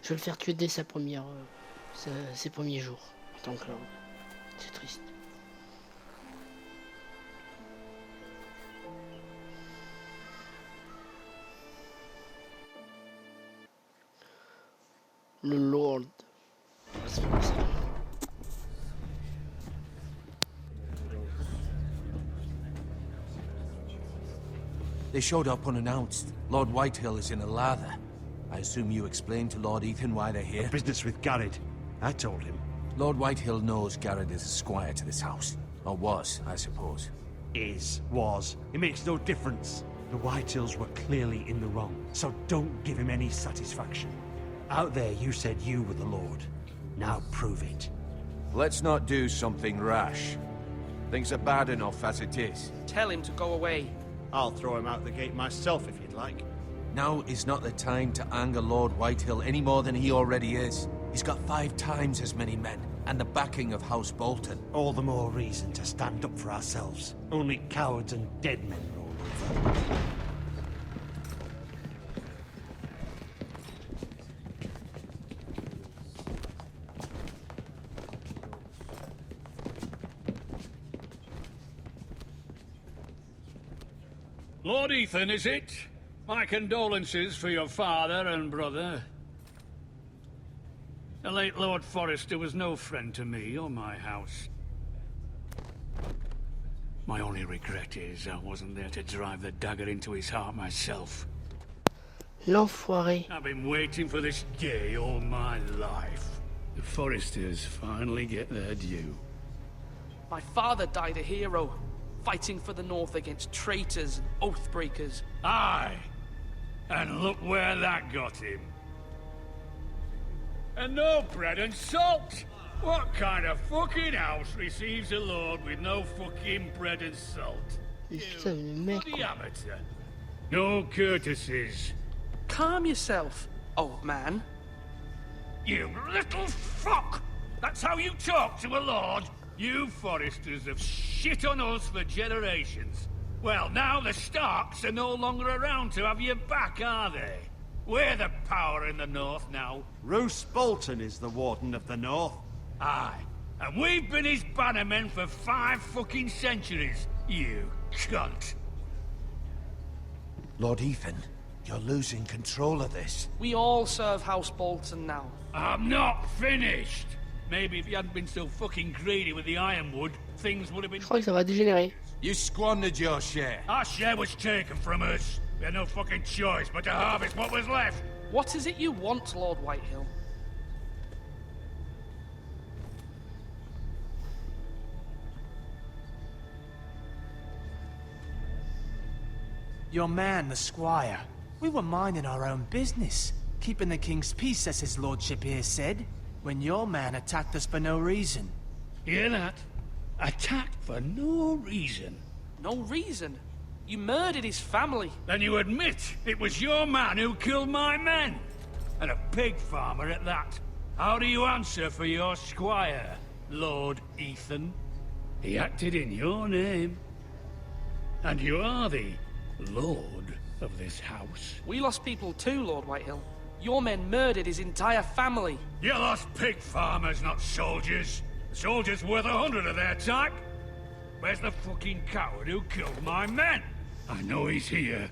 Je vais le faire tuer dès ses premiers jours. En tant que lord. C'est triste. Le lord. On va se faire ça. They showed up unannounced. Lord Whitehill is in a lather. I assume you explained to Lord Ethan why they're here? Business with Garrett. I told him. Lord Whitehill knows Garrett is a squire to this house. Or was, I suppose. Was. It makes no difference. The Whitehills were clearly in the wrong, so don't give him any satisfaction. Out there you said you were the Lord. Now prove it. Let's not do something rash. Things are bad enough as it is. Tell him to go away. I'll throw him out the gate myself if you'd like. Now is not the time to anger Lord Whitehill any more than he already is. He's got 5 times as many men, and the backing of House Bolton. All the more reason to stand up for ourselves. Only cowards and dead men roll over. Lord Ethan, is it? My condolences for your father and brother. The late Lord Forrester was no friend to me or my house. My only regret is I wasn't there to drive the dagger into his heart myself. L'enfoiré. I've been waiting for this day all my life. The Forresters finally get their due. My father died a hero, fighting for the North against traitors and oath-breakers. Aye! And look where that got him. And no bread and salt! What kind of fucking house receives a lord with no fucking bread and salt? Putain, le mec. The amateur. No courtesies. Calm yourself, old man. You little fuck! That's how you talk to a lord? You Forresters have shit on us for generations. Well, now the Starks are no longer around to have your back, are they? We're the power in the North now. Roose Bolton is the Warden of the North. Aye. And we've been his bannermen for 5 fucking centuries, you cunt. Lord Ethan, you're losing control of this. We all serve House Bolton now. I'm not finished. Maybe if you hadn't been so fucking greedy with the ironwood, things would have been... Je crois que ça va dégénérer. You squandered your share. Our share was taken from us. We had no fucking choice but to harvest what was left. What is it you want, Lord Whitehill? Your man, the squire. We were minding our own business, keeping the king's peace, as his lordship here said, when your man attacked us for no reason. Hear that? Attacked for no reason. No reason? You murdered his family. Then you admit it was your man who killed my men. And a pig farmer at that. How do you answer for your squire, Lord Ethan? He acted in your name. And you are the lord of this house. We lost people too, Lord Whitehill. Your men murdered his entire family. You lost pig farmers, not soldiers. The soldiers worth 100 of their type. Where's the fucking coward who killed my men? I know he's here.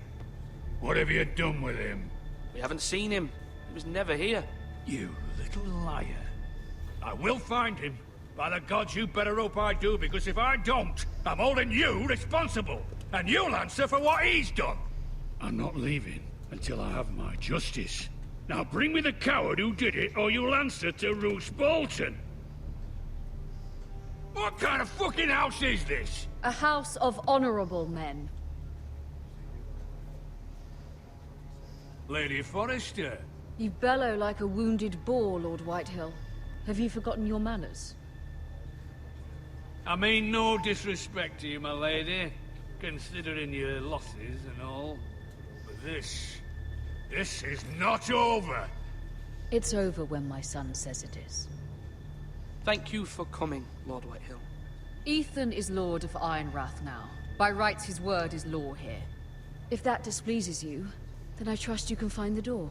What have you done with him? We haven't seen him. He was never here. You little liar. I will find him. By the gods, you better hope I do, because if I don't, I'm holding you responsible. And you'll answer for what he's done. I'm not leaving until I have my justice. Now bring me the coward who did it, or you'll answer to Roose Bolton. What kind of fucking house is this? A house of honorable men. Lady Forrester. You bellow like a wounded boar, Lord Whitehill. Have you forgotten your manners? I mean no disrespect to you, my lady, considering your losses and all. But this is not over. It's over when my son says it is. Thank you for coming, Lord Whitehill. Ethan is Lord of Ironrath now. By rights, his word is law here. If that displeases you, then I trust you can find the door.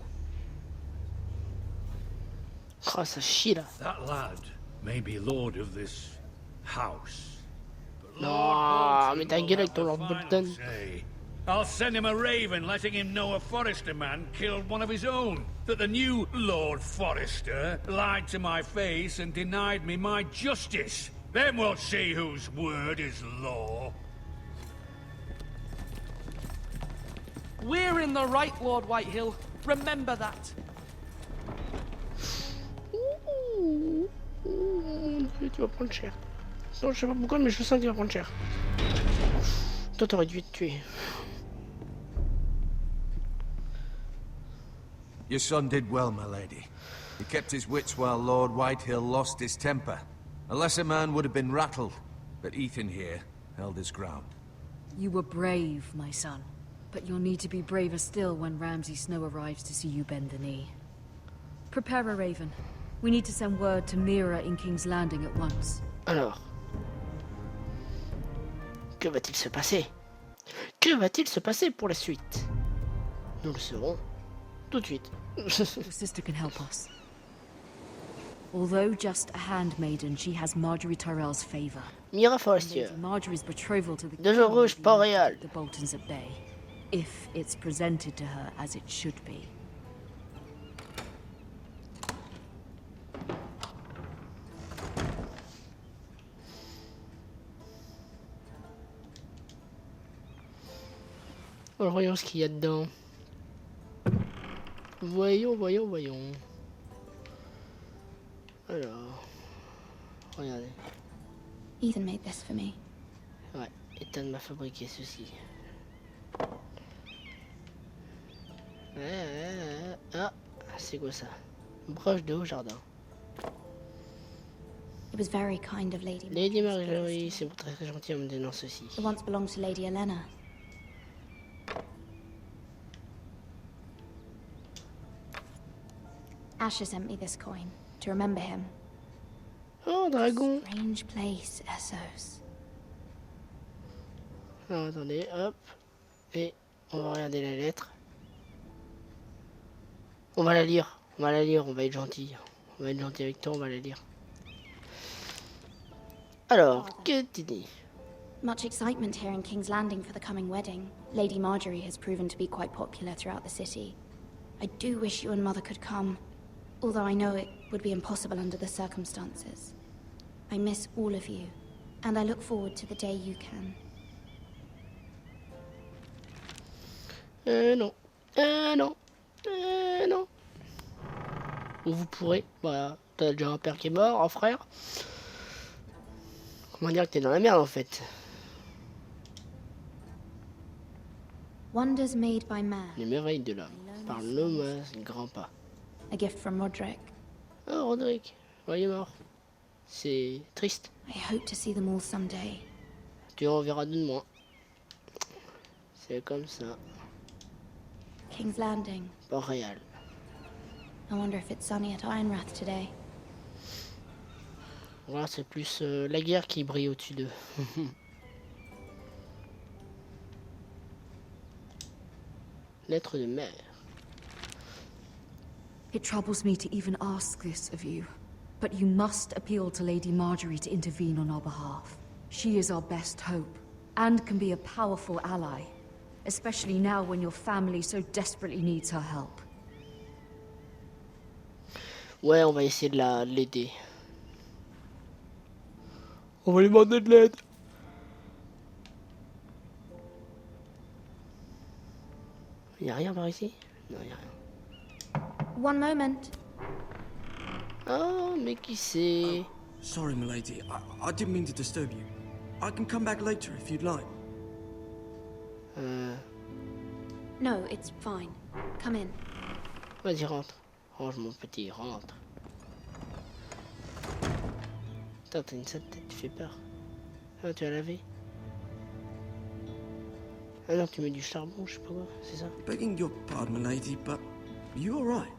Oh, ça chie là. That lad may be lord of this house. But Non, Lord mais Bolton ta will gueule avec have ton the Lord final Bolton. say. I'll send him a raven letting him know a Forrester man killed one of his own. That the new Lord Forrester lied to my face and denied me my justice. Then we'll see whose word is law. We're in the right, Lord Whitehill. Remember that. Ouh, mon Dieu, tu vas prendre cher. Non, je sais pas pourquoi, mais je sens qu'il va prendre cher. Toi, t'aurais dû te tuer. Your son did well, my lady. He kept his wits while Lord Whitehill lost his temper. A lesser man would have been rattled, but Ethan here held his ground. You were brave, my son. But you'll need to be braver still when Ramsay Snow arrives to see you bend the knee. Prepare a raven. We need to send word to Mira in King's Landing at once. Alors, que va-t-il se passer? Que va-t-il se passer pour la suite? Nous le saurons tout de suite. Your sister can help us. Although just a handmaiden, she has Marjorie Tyrell's favor. Mira Forestier. Marjorie's betrothal to the De Jeux Rouge, Port-Réal. The Boltons at bay, if it's presented to her as it should be. Alors, voyons ce qu'il y a dedans. Voyons. Alors, regardez. Ethan made this for me. Ouais, Ethan m'a fabriqué ceci. Ah, c'est quoi ça? Broche de haut jardin. It was very kind of Lady Marjorie, c'est très gentil en me donnant ceci. It once belonged to Lady Helena. Asher sent me this coin to remember him. Oh, dragon. Strange place, Essos. Alors, attendez, hop. Et on va regarder la lettre. On va la lire, on va être gentil. On va être gentil avec toi, on va la lire. Alors, que tu dis? Much excitement here in King's Landing for the coming wedding. Lady Marjorie has proven to be quite popular throughout the city. I do wish you and Mother could come, although I know it would be impossible under the circumstances. I miss all of you, and I look forward to the day you can. Non. Non. Ou vous pourrez. Voilà. T'as déjà un père qui est mort, un frère. Comment dire que t'es dans la merde en fait? Wonders made by man. Les merveilles de l'homme. Par l'homme, grand pas. A gift from Roderick. Oh, Roderick. Ouais, il est mort. C'est triste. I hope to see them all someday. Tu en verras deux de moins. C'est comme ça. King's Landing. Pas réel. I wonder if it's sunny at Ironrath today. Voilà, c'est plus la guerre qui brille au-dessus d'eux. Lettre de mère. It troubles me to even ask this of you, but you must appeal to Lady Marjorie to intervene on our behalf. She is our best hope, and can be a powerful ally, especially now when your family so desperately needs her help. Ouais, on va essayer de l'aider. On va lui demander de l'aide. Y'a rien par ici? Non, y'a rien. One moment. Oh, mais qui c'est? Sorry, milady. I didn't mean to disturb you. I can come back later if you'd like. No, it's fine. Come in. Vas-y, rentre. Range mon petit, rentre. Putain, t'as une sale tête, tu fais peur. Ah, tu as lavé? Ah non, tu mets du charbon, je sais pas quoi, c'est ça? Begging your pardon, milady, but you all right?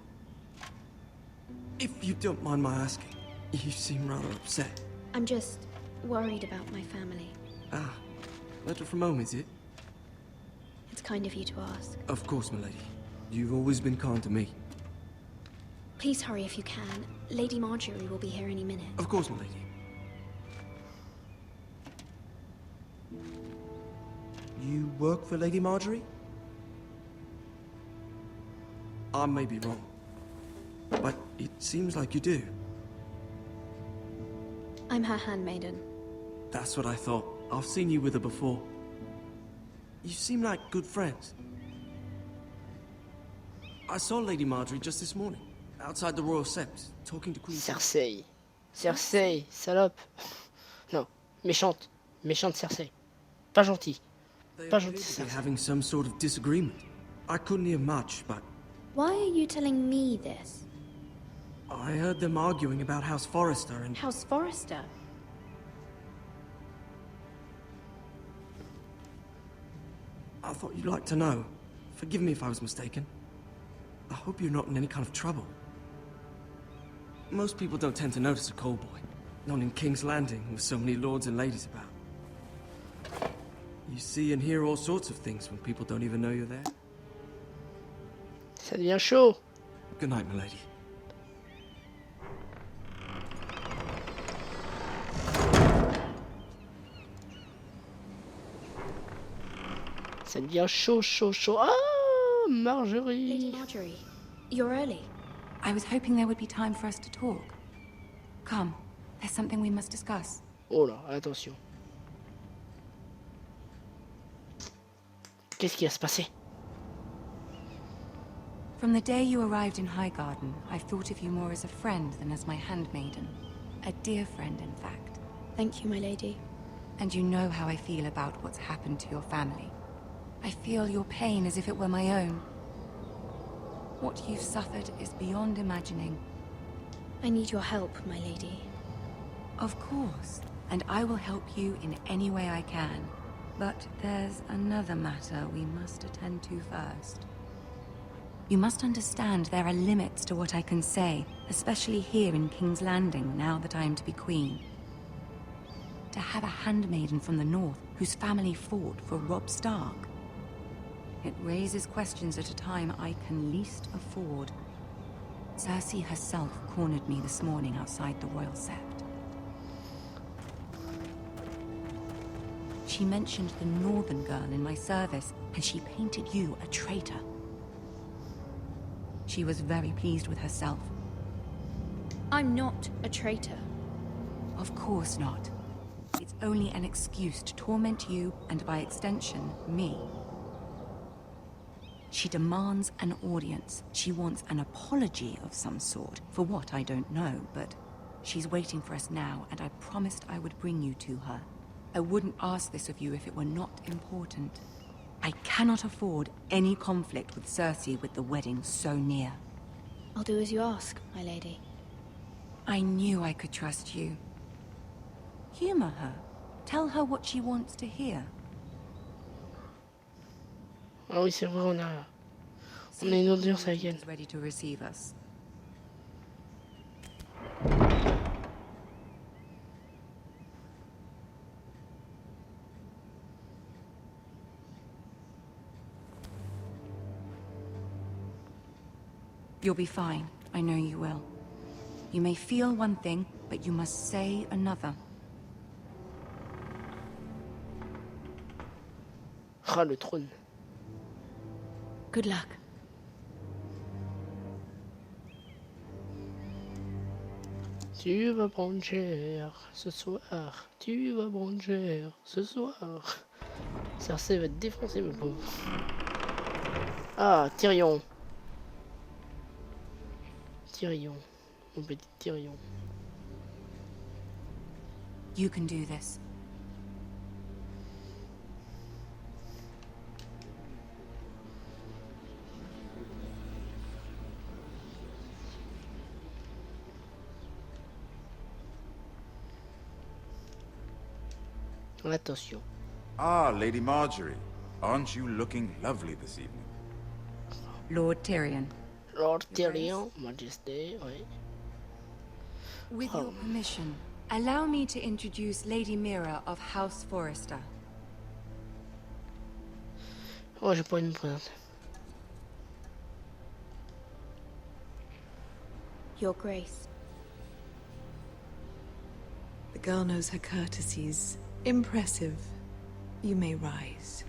If you don't mind my asking, you seem rather upset. I'm just worried about my family. Ah, letter from home, is it? It's kind of you to ask. Of course, milady. You've always been kind to me. Please hurry if you can. Lady Marjorie will be here any minute. Of course, milady. You work for Lady Marjorie? I may be wrong, but it seems like you do. I'm her handmaiden. That's what I thought. I've seen you with her before. You seem like good friends. I saw Lady Marjorie just this morning, outside the Royal Sept, talking to Queen... Cersei. Cersei, salope. Non, méchante. Méchante Cersei. Pas gentille. Pas gentille They're Cersei. having some sort of disagreement. I couldn't hear much, but Why are you telling me this? I heard them arguing about House Forrester and... House Forrester? I thought you'd like to know. Forgive me if I was mistaken. I hope you're not in any kind of trouble. Most people don't tend to notice a call boy. Not in King's Landing, with so many lords and ladies about. You see and hear all sorts of things when people don't even know you're there. Ça devient chaud. Good night, milady. Ça devient chaud, chaud, chaud. Ah, Marjorie. Lady Marjorie, you're early. I was hoping there would be time for us to talk. Come, there's something we must discuss. Oh là, attention. Qu'est-ce qui va se passer? From the day you arrived in Highgarden, I've thought of you more as a friend than as my handmaiden. A dear friend, in fact. Thank you, my lady. And you know how I feel about what's happened to your family. I feel your pain as if it were my own. What you've suffered is beyond imagining. I need your help, my lady. Of course, and I will help you in any way I can. But there's another matter we must attend to first. You must understand there are limits to what I can say, especially here in King's Landing, now that I am to be queen. To have a handmaiden from the north whose family fought for Robb Stark. It raises questions at a time I can least afford. Cersei herself cornered me this morning outside the Royal Sept. She mentioned the northern girl in my service, and she painted you a traitor. She was very pleased with herself. I'm not a traitor. Of course not. It's only an excuse to torment you, and by extension, me. She demands an audience. She wants an apology of some sort. For what, I don't know, but she's waiting for us now, and I promised I would bring you to her. I wouldn't ask this of you if it were not important. I cannot afford any conflict with Cersei with the wedding so near. I'll do as you ask, my lady. I knew I could trust you. Humor her. Tell her what she wants to hear. Ah oui, c'est vrai, on a une audience avec elle. Is ready to receive us. You'll be fine. I know you will. You may feel one thing, but you must say another. Ah, le trône. Good luck. Tu vas prendre cher ce soir. Tu vas prendre cher ce soir. Cersei va te défoncer, mon pauvre. Ah, Tyrion. Tyrion. Mon petit Tyrion. You can do this. Attention. Ah, Lady Marjorie. Aren't you looking lovely this evening? Lord Tyrion. Lord Tyrion, Majesté, oui. With your permission, allow me to introduce Lady Mira of House Forrester. Oh, j'ai pas envie de me présenter. Your Grace. The girl knows her courtesies. Impressive. You may rise.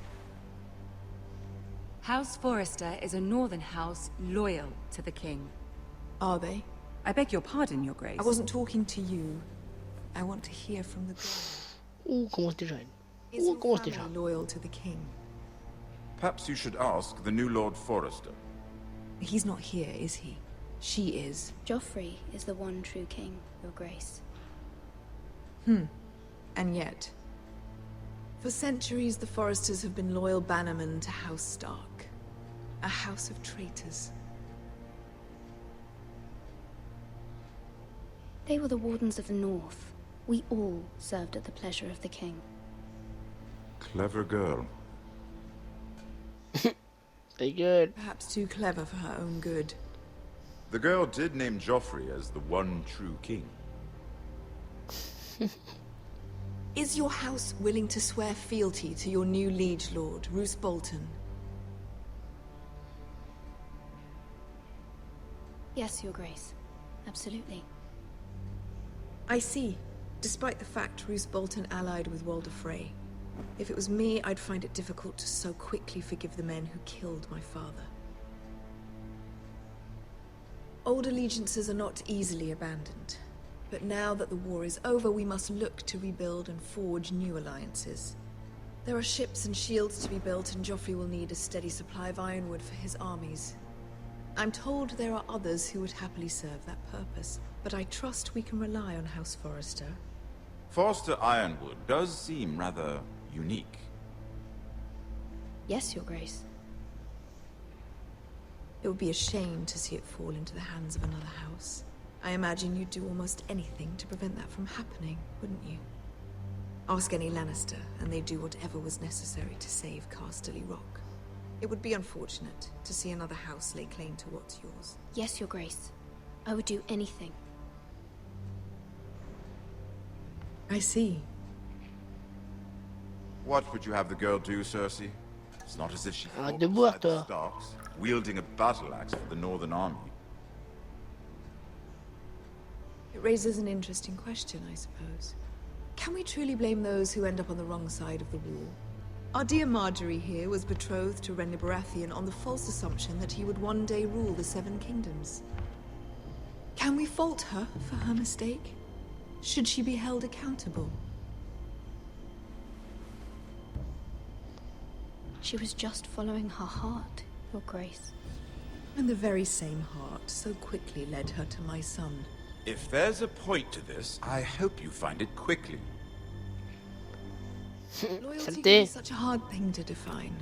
House Forrester is a northern house loyal to the king. Are they? I beg your pardon, Your Grace. I wasn't talking to you. I want to hear from the girl. Commence déjà. Is your Commence family déjà. loyal to the king? Perhaps you should ask the new Lord Forrester. He's not here, is he? She is. Joffrey is the one true king, Your Grace. And yet, for centuries the Forresters have been loyal bannermen to House Stark. A house of traitors. They were the Wardens of the North. We all served at the pleasure of the king. Clever girl. Very good. Perhaps too clever for her own good. The girl did name Joffrey as the one true king. Is your house willing to swear fealty to your new liege lord, Roose Bolton? Yes, Your Grace. Absolutely. I see. Despite the fact Roose Bolton allied with Walder Frey. If it was me, I'd find it difficult to so quickly forgive the men who killed my father. Old allegiances are not easily abandoned. But now that the war is over, we must look to rebuild and forge new alliances. There are ships and shields to be built, and Joffrey will need a steady supply of ironwood for his armies. I'm told there are others who would happily serve that purpose, but I trust we can rely on House Forrester. Forster Ironwood does seem rather unique. Yes, Your Grace. It would be a shame to see it fall into the hands of another house. I imagine you'd do almost anything to prevent that from happening, wouldn't you? Ask any Lannister, and they'd do whatever was necessary to save Casterly Rock. It would be unfortunate to see another house lay claim to what's yours. Yes, Your Grace. I would do anything. I see. What would you have the girl do, Cersei? It's not as if she fought de boire, beside the toi. Starks, wielding a battle axe for the Northern Army. It raises an interesting question, I suppose. Can we truly blame those who end up on the wrong side of the wall? Our dear Marjorie here was betrothed to Renly Baratheon on the false assumption that he would one day rule the Seven Kingdoms. Can we fault her for her mistake? Should she be held accountable? She was just following her heart, Your Grace. And the very same heart so quickly led her to my son. If there's a point to this, I hope you find it quickly. Loyalty can be such a hard thing to define.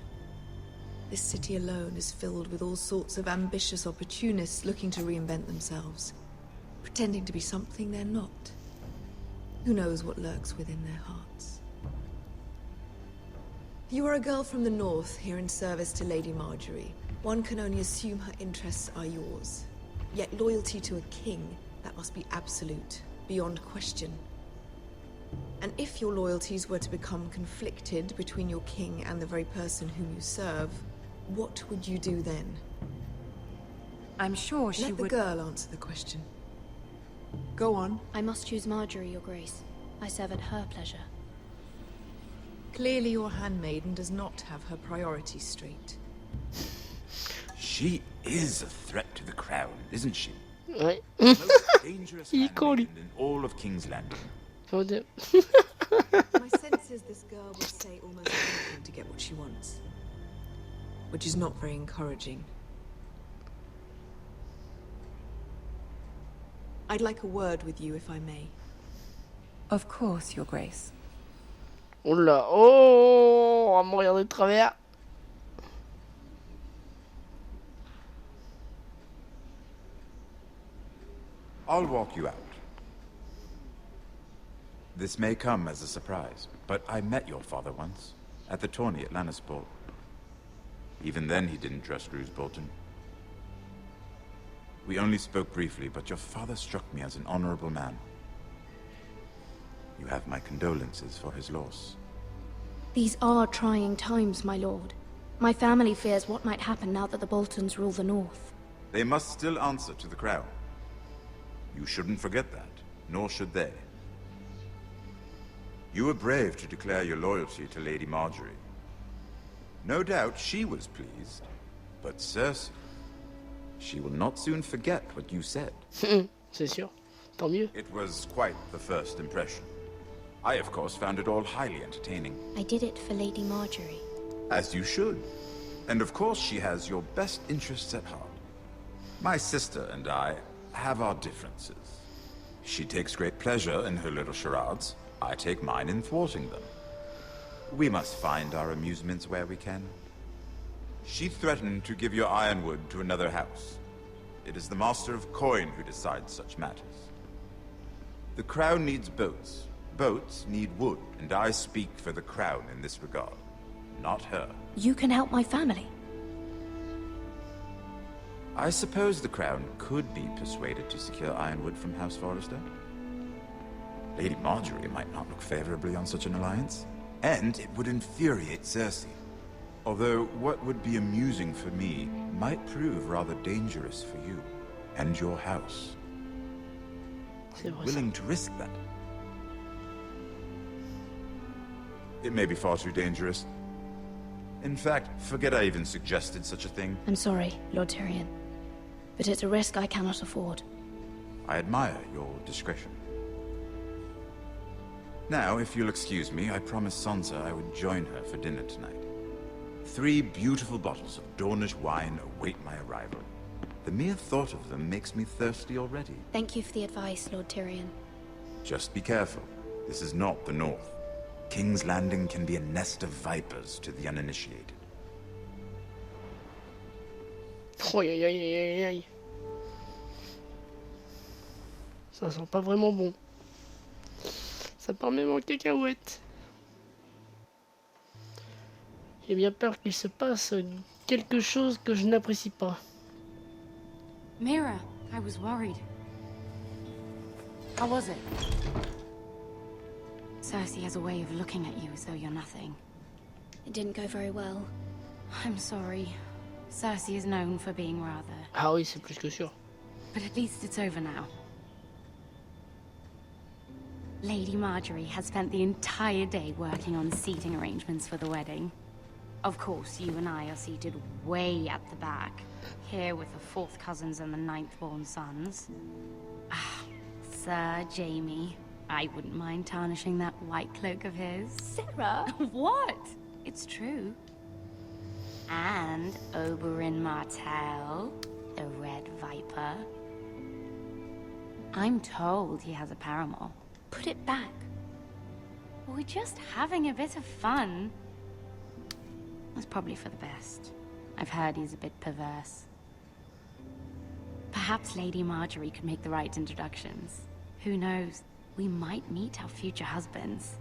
This city alone is filled with all sorts of ambitious opportunists looking to reinvent themselves, pretending to be something they're not. Who knows what lurks within their hearts? You are a girl from the north, here in service to Lady Marjorie. One can only assume her interests are yours. Yet loyalty to a king, that must be absolute, beyond question. And if your loyalties were to become conflicted between your king and the very person whom you serve, what would you do then? I'm sure she would... Let the girl answer the question. Go on. I must choose Marjorie, Your Grace. I serve at her pleasure. Clearly your handmaiden does not have her priorities straight. She is a threat to the crown, isn't she? Ouais. The most dangerous Il est con, lui. handmaiden in all of King's Landing. Oh, Dieu. My sense is this girl will say almost anything to get what she wants. Which is not very encouraging. I'd like a word with you, if I may. Of course, Your Grace. Oh là, oh, on va mourir de travers. I'll walk you out. This may come as a surprise, but I met your father once, at the tourney at Lannisport. Even then he didn't trust Roose Bolton. We only spoke briefly, but your father struck me as an honorable man. You have my condolences for his loss. These are trying times, my lord. My family fears what might happen now that the Boltons rule the north. They must still answer to the crown. You shouldn't forget that, nor should they. You were brave to declare your loyalty to Lady Marjorie. No doubt she was pleased, but Cersei, she will not soon forget what you said. C'est sûr. Tant mieux. It was quite the first impression. I, of course, found it all highly entertaining. I did it for Lady Marjorie. As you should. And of course she has your best interests at heart. My sister and I have our differences. She takes great pleasure in her little charades. I take mine in thwarting them. We must find our amusements where we can. She threatened to give your ironwood to another house. It is the Master of Coin who decides such matters. The crown needs boats. Boats need wood, and I speak for the crown in this regard, not her. You can help my family. I suppose the crown could be persuaded to secure ironwood from House Forrester. Lady Marjorie might not look favorably on such an alliance, and it would infuriate Cersei. Although what would be amusing for me might prove rather dangerous for you and your house. Willing to risk that? It may be far too dangerous. In fact, forget I even suggested such a thing. I'm sorry, Lord Tyrion. But it's a risk I cannot afford. I admire your discretion. Now, if you'll excuse me, I promised Sansa I would join her for dinner tonight. 3 beautiful bottles of Dornish wine await my arrival. The mere thought of them makes me thirsty already. Thank you for the advice, Lord Tyrion. Just be careful. This is not the North. King's Landing can be a nest of vipers to the uninitiated. Aïe aïe aïe aïe aïe. Ça sent pas vraiment bon. Ça part même en cacahuète. J'ai bien peur qu'il se passe quelque chose que je n'apprécie pas. Mira, I was worried. How was it? Cersei has a way of looking at you as though you're nothing. It didn't go very well. I'm sorry. Cersei is known for being rather... Ah oui, c'est plus que sûr. But at least it's over now. Lady Marjorie has spent the entire day working on seating arrangements for the wedding. Of course, you and I are seated way at the back, here with the 4th cousins and the 9th-born sons. Ah, Sir Jaime. I wouldn't mind tarnishing that white cloak of his. Sarah! What? It's true. And Oberyn Martell, the Red Viper. I'm told he has a paramour. Put it back. We're just having a bit of fun. That's probably for the best. I've heard he's a bit perverse. Perhaps Lady Marjorie could make the right introductions. Who knows? we might meet our future husbands.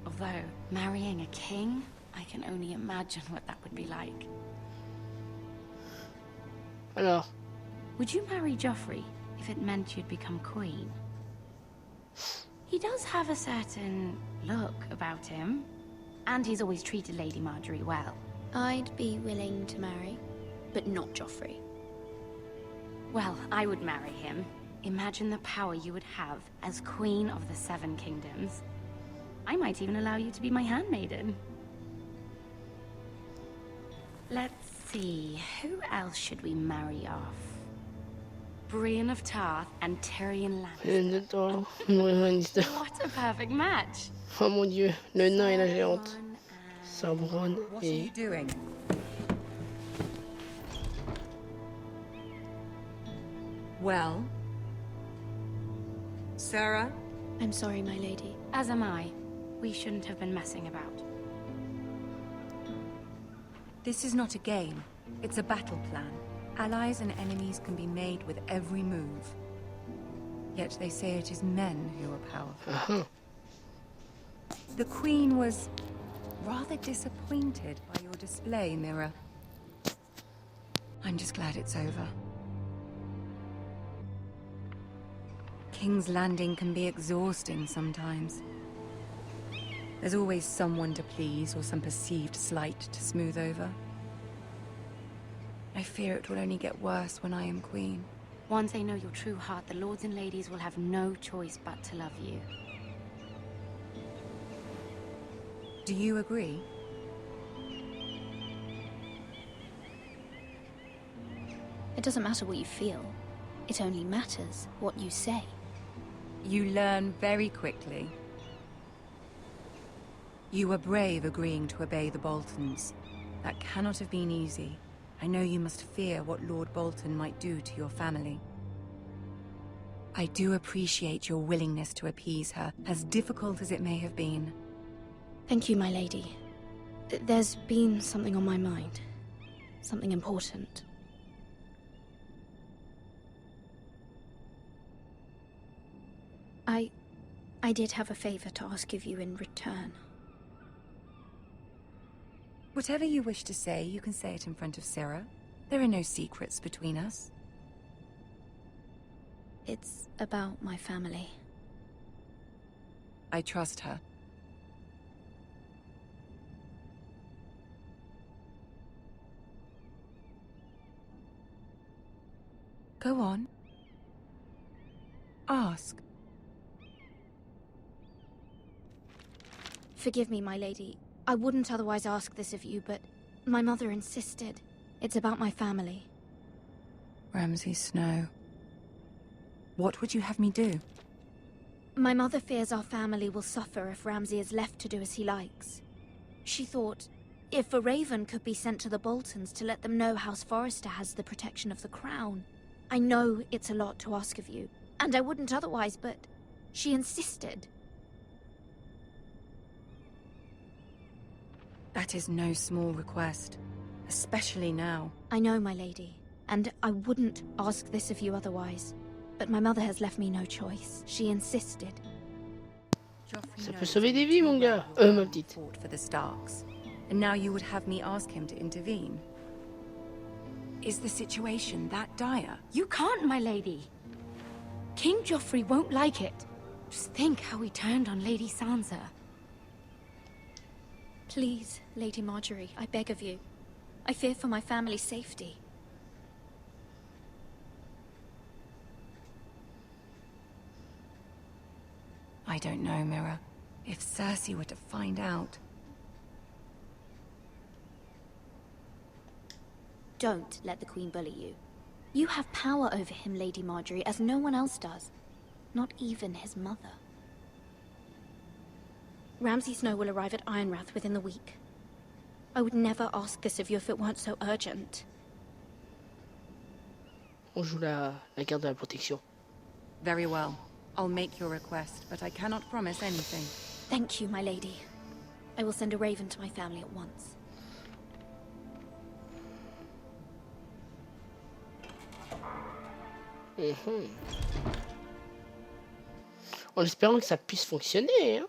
Although, marrying a king, I can only imagine what that would be like. Alors, would you marry Joffrey if it meant you'd become queen? He does have a certain look about him, and he's always treated Lady Marjorie well. I'd be willing to marry, but not Joffrey. Well, I would marry him. Imagine the power you would have as Queen of the Seven Kingdoms. I might even allow you to be my handmaiden. Let's see, who else should we marry off? Brienne of Tarth and Tyrion Lannister. What a perfect match! Oh mon dieu, le nain et la géante. Sabron What are you doing? Well? Sarah? I'm sorry, my lady. As am I. We shouldn't have been messing about. This is not a game. It's a battle plan. Allies and enemies can be made with every move. Yet they say it is men who are powerful. The Queen was rather disappointed by your display, Mira. I'm just glad it's over. King's Landing can be exhausting sometimes. There's always someone to please or some perceived slight to smooth over. I fear it will only get worse when I am queen. Once they know your true heart, the lords and ladies will have no choice but to love you. Do you agree? It doesn't matter what you feel. It only matters what you say. You learn very quickly. You were brave agreeing to obey the Boltons. That cannot have been easy. I know you must fear what Lord Bolton might do to your family. I do appreciate your willingness to appease her, as difficult as it may have been. Thank you, my lady. There's been something on my mind. Something important. I did have a favor to ask of you in return. Whatever you wish to say, you can say it in front of Sarah. There are no secrets between us. It's about my family. I trust her. Go on. Ask. Forgive me, my lady. I wouldn't otherwise ask this of you, but my mother insisted. It's about my family. Ramsay Snow. What would you have me do? My mother fears our family will suffer if Ramsay is left to do as he likes. She thought, if a raven could be sent to the Boltons to let them know House Forrester has the protection of the crown. I know it's a lot to ask of you, and I wouldn't otherwise, but she insisted. That is no small request, especially now. I know, my lady, and I wouldn't ask this of you otherwise. But my mother has left me no choice. She insisted. Ça peut sauver des vies, mon gars. Ma petite. For the Starks, and now you would have me ask him to intervene. Is the situation that dire? You can't, my lady. King Joffrey won't like it. Just think how he turned on Lady Sansa. Please, Lady Marjorie, I beg of you. I fear for my family's safety. I don't know, Mira. If Cersei were to find out... Don't let the Queen bully you. You have power over him, Lady Marjorie, as no one else does. Not even his mother. Ramsay Snow will arrive at Ironrath within the week. I would never ask this of you if it weren't so urgent. On joue la carte de la protection. Very well. I'll make your request, but I cannot promise anything. Thank you, my lady. I will send a raven to my family at once. En espérant que ça puisse fonctionner, hein.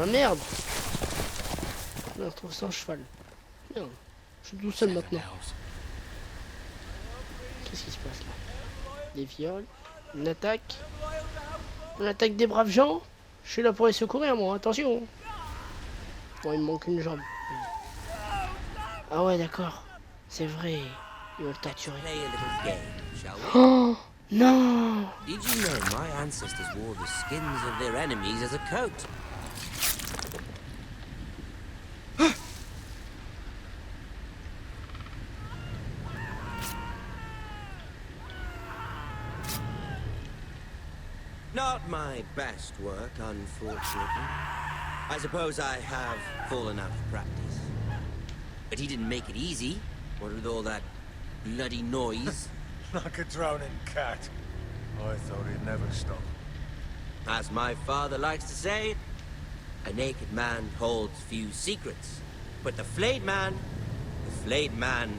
Ah merde! On retrouve sans cheval. Merde, je suis tout seul maintenant. Qu'est-ce qui se passe là? Des viols, une attaque. On attaque des braves gens. Je suis là pour les secourir, moi, attention. Bon, il me manque une jambe. Ah ouais, d'accord. C'est vrai. Ils veulent torturer. Oh non! Did you know my ancestors wore the skins of their enemies as a coat? Not my best work, unfortunately. I suppose I have fallen out of practice. But he didn't make it easy, what with all that bloody noise. Like a drowning cat. I thought he'd never stop. As my father likes to say, a naked man holds few secrets. But the flayed man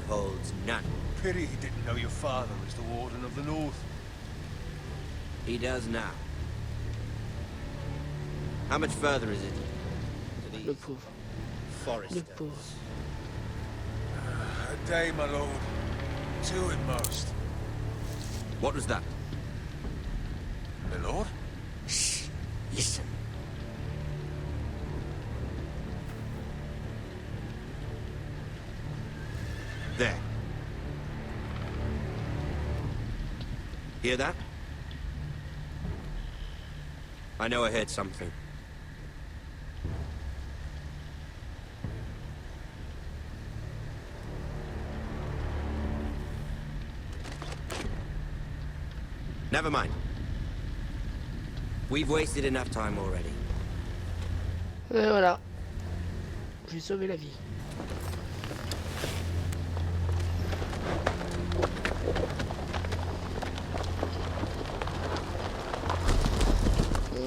holds none. Pity he didn't know your father was the Warden of the North. He does now. How much further is it to Le these pauvre. forest Le pauvre. A day, my lord. 2 at most. What was that? My lord? Shh! Listen. There. Hear that? I know I heard something. Never mind. We've wasted enough time already. Et voilà. J'ai sauvé la vie.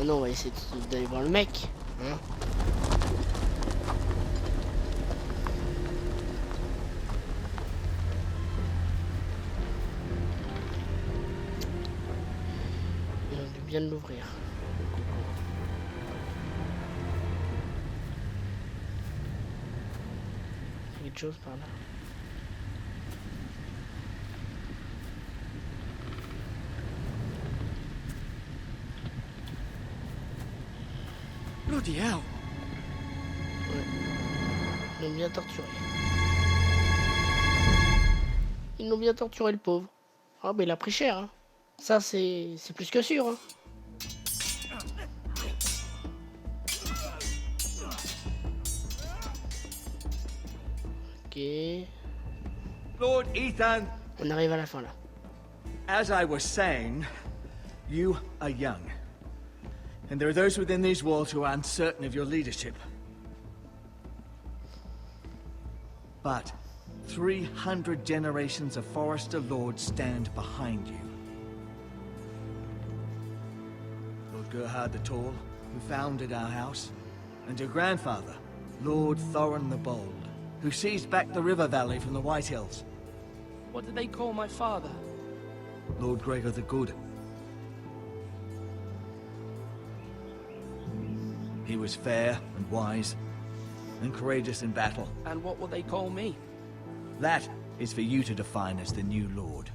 Non, on va essayer d'aller voir le mec. Hein. Il a dû bien l'ouvrir. Il y a quelque chose par là. Bloody hell! Ouais. Ils l'ont bien torturé. Ils l'ont bien torturé, le pauvre. Ah, bah il a pris cher, hein. Ça, c'est plus que sûr, hein. Ok. Lord Ethan! On arrive à la fin, là. As I was saying, you are young. And there are those within these walls who are uncertain of your leadership. But 300 generations of Forester Lords stand behind you. Lord Gerhard the Tall, who founded our house, and your grandfather, Lord Thorin the Bold, who seized back the river valley from the White Hills. What did they call my father? Lord Gregor the Good. He was fair and wise, and courageous in battle. And what will they call me? That is for you to define as the new Lord.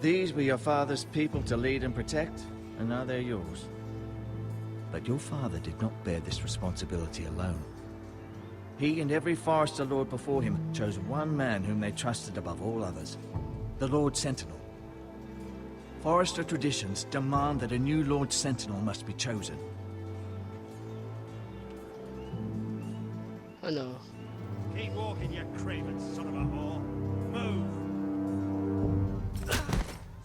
These were your father's people to lead and protect, and now they're yours. But your father did not bear this responsibility alone. He and every Forester Lord before him chose one man whom they trusted above all others, the Lord Sentinel. Forester traditions demand that a new Lord Sentinel must be chosen. Alors. Keep walking, you craven son of a whore. Move.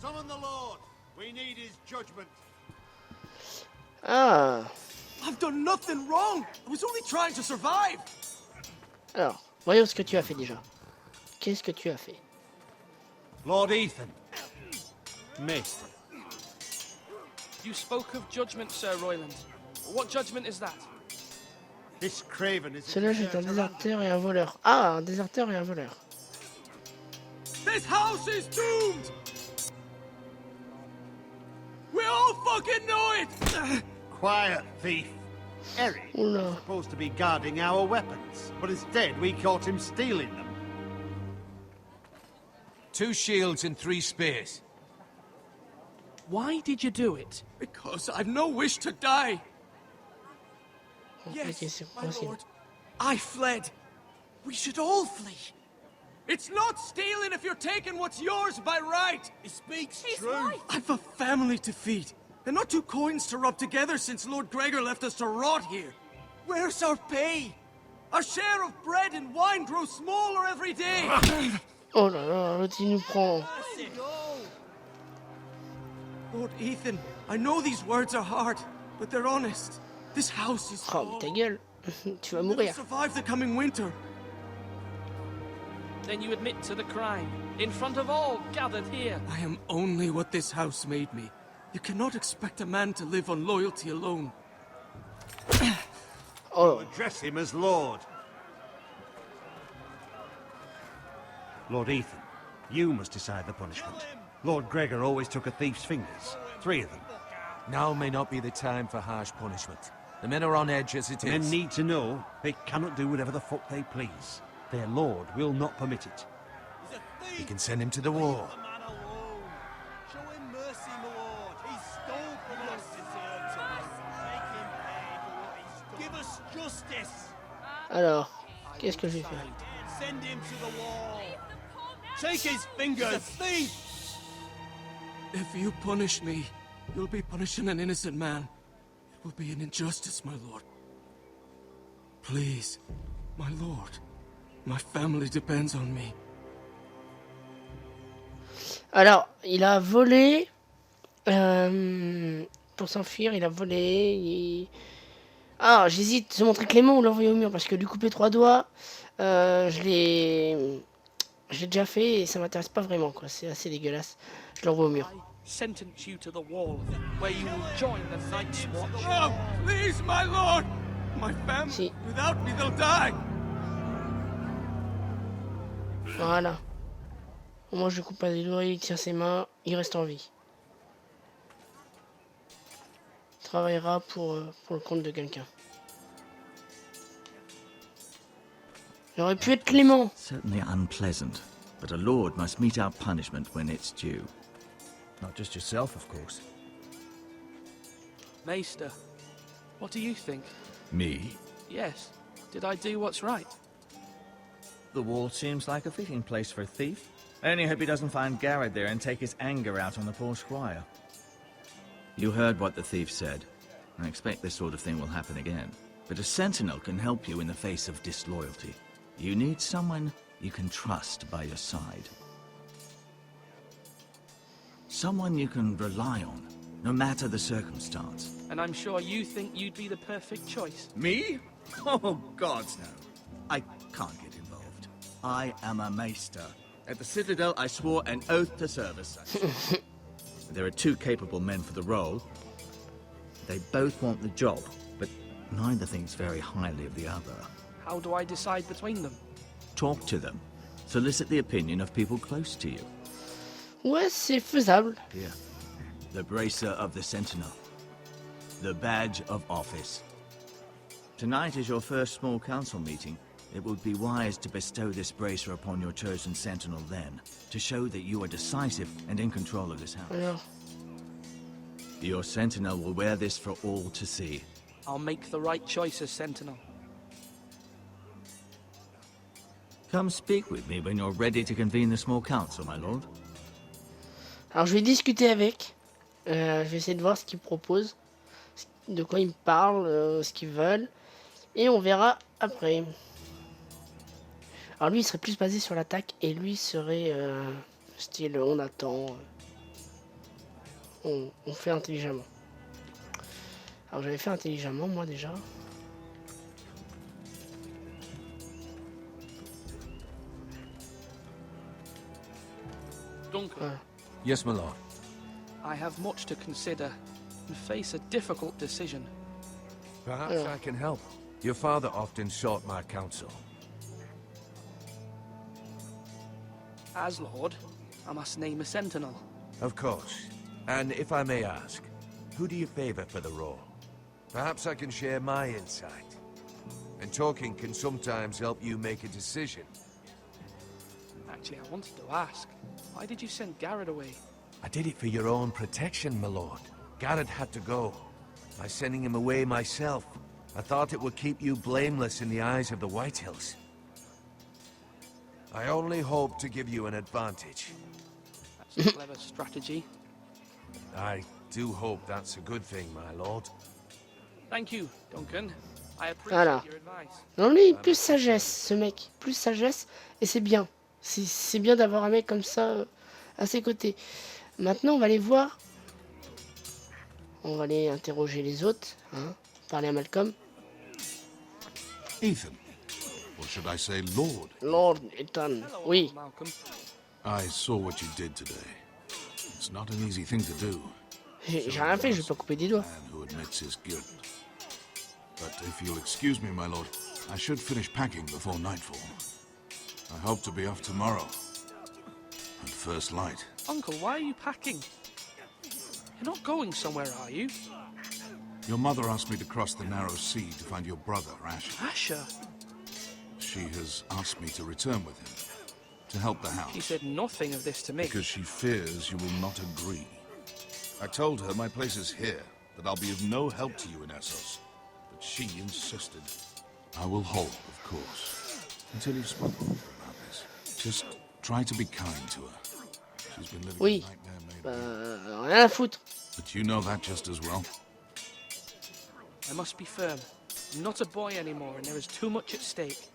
Summon the Lord. We need his judgment. Ah. I've done nothing wrong. I was only trying to survive. Alors, voyons ce que tu as fait déjà. Qu'est-ce que tu as fait? Lord Ethan, Maester. You spoke of judgment, Sir Royland. What judgment is that? This craven is... Cela est un déserteur et un voleur. Ah, un déserteur et un voleur. This house is doomed! We all fucking know it! Quiet, thief. Eric was supposed to be guarding our weapons, but instead we caught him stealing them. 2 shields and 3 spears. Why did you do it? Because I've no wish to die. Yes, my lord. I fled. We should all flee. It's not stealing if you're taking what's yours by right. He speaks true. Right. I've a family to feed, and not 2 coins to rub together since Lord Gregor left us to rot here. Where's our pay? Our share of bread and wine grows smaller every day. Oh là là, l'autre il nous prend. Lord Ethan, I know these words are hard, but they're honest. This house is Oh, ta gueule. Tu vas mourir. survive the coming winter. Then you admit to the crime, in front of all gathered here. I am only what this house made me. You cannot expect a man to live on loyalty alone. Oh. Address him as Lord. Lord Ethan, you must decide the punishment. Lord Gregor always took a thief's fingers. 3 of them. Now may not be the time for harsh punishment. The men are on edge as it is. Men need to know they cannot do whatever the fuck they please. Their lord will not permit it. We can send him to the war. Show him mercy, my lord. He stole from us. Make him pay for what he stole. Give us justice. Alors, qu'est-ce que je vais faire? Send him to the wall. Take his fingers. He's a thief. If you punish me, you'll be punishing an innocent man. It will be an injustice, my lord. Please, my lord. My family depends on me. Alors, il a volé. Pour s'enfuir, il a volé. Ah, j'hésite de montrer Clément ou l'envoyer au mur parce que lui couper 3 doigts, je l'ai déjà fait et ça m'intéresse pas vraiment, quoi. C'est assez dégueulasse. Je l'envoie au mur. Sentence you to the wall, where you will join the Night's Watch. No, please, my lord! My family, without me, they'll die! Voilà. Moi, je coupe pas les doigts, il tient ses mains, il reste en vie. Il travaillera pour le compte de quelqu'un. J'aurais pu être clément. Certainly unpleasant, but a lord must mete out punishment when it's due. Not just yourself, of course. Maester, what do you think? Me? Yes. Did I do what's right? The wall seems like a fitting place for a thief. I only hope he doesn't find Garrett there and take his anger out on the poor squire. You heard what the thief said. I expect this sort of thing will happen again. But a sentinel can help you in the face of disloyalty. You need someone you can trust by your side. Someone you can rely on, no matter the circumstance. And I'm sure you think you'd be the perfect choice. Me? Oh, gods no. I can't get involved. I am a maester. At the Citadel, I swore an oath to serve as such. There are 2 capable men for the role. They both want the job, but neither thinks very highly of the other. How do I decide between them? Talk to them. Solicit the opinion of people close to you. Ouais, c'est faisable. Here. The bracer of the Sentinel. The badge of office. Tonight is your first small council meeting. It would be wise to bestow this bracer upon your chosen sentinel then, to show that you are decisive and in control of this house. Alors. Your sentinel will wear this for all to see. I'll make the right choice as sentinel. Come speak with me when you're ready to convene the small council, my lord. Alors, je vais discuter avec. Je vais essayer de voir ce qu'ils proposent, de quoi ils me parlent, ce qu'ils veulent. Et on verra après. Alors lui, il serait plus basé sur l'attaque et lui serait style on attend. On fait intelligemment. Alors j'avais fait intelligemment moi déjà. Duncan. Voilà. Yes, my lord. I have much to consider and face a difficult decision. Perhaps I can help. Your father often sought my counsel. As Lord, I must name a sentinel. Of course. And if I may ask, who do you favor for the role? Perhaps I can share my insight. And talking can sometimes help you make a decision. Actually, I wanted to ask, why did you send Garrett away? I did it for your own protection, my lord. Garrett had to go. By sending him away myself, I thought it would keep you blameless in the eyes of the Whitehills. I only hope to give you an advantage. That's a clever strategy. I do hope that's a good thing, my lord. Thank you, Duncan. I appreciate Voilà. your advice. Non, lui, plus sagesse, ce mec. Plus sagesse, et c'est bien. C'est bien d'avoir un mec comme ça à ses côtés. Maintenant, on va aller voir. On va aller interroger les autres. Hein, parler à Malcolm. Ethan. Or should I say Lord? Lord Ethan. Oui. Malcolm. I saw what you did today. It's not an easy thing to do. J'ai rien fait, je vais pas couper des doigts. Man who admits his guilt. But if you'll excuse me, my lord, I should finish packing before nightfall. I hope to be off tomorrow. At first light. Uncle, why are you packing? You're not going somewhere, are you? Your mother asked me to cross the narrow sea to find your brother, Asher. Asher? She has asked me to return with him, to help the house. She said nothing of this to me. Because she fears you will not agree. I told her my place is here, that I'll be of no help to you in Essos. But she insisted. I will hold, of course, until you've spoken with her about this. Just try to be kind to her. She's been living Oui. a nightmare made. Rien à foutre. But you know that just as well. I must be firm. I'm not a boy anymore, and there is too much at stake.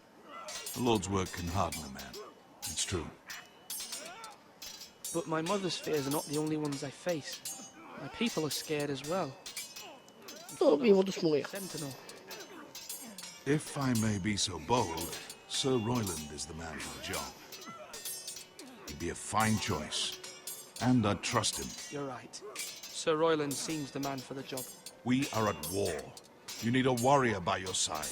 The Lord's work can harden a man. It's true. But my mother's fears are not the only ones I face. My people are scared as well. Oh, ils vont tous mourir. Sentinel. If I may be so bold, Sir Royland is the man for the job. He'd be a fine choice, and I'd trust him. You're right. Sir Royland seems the man for the job. We are at war. You need a warrior by your side.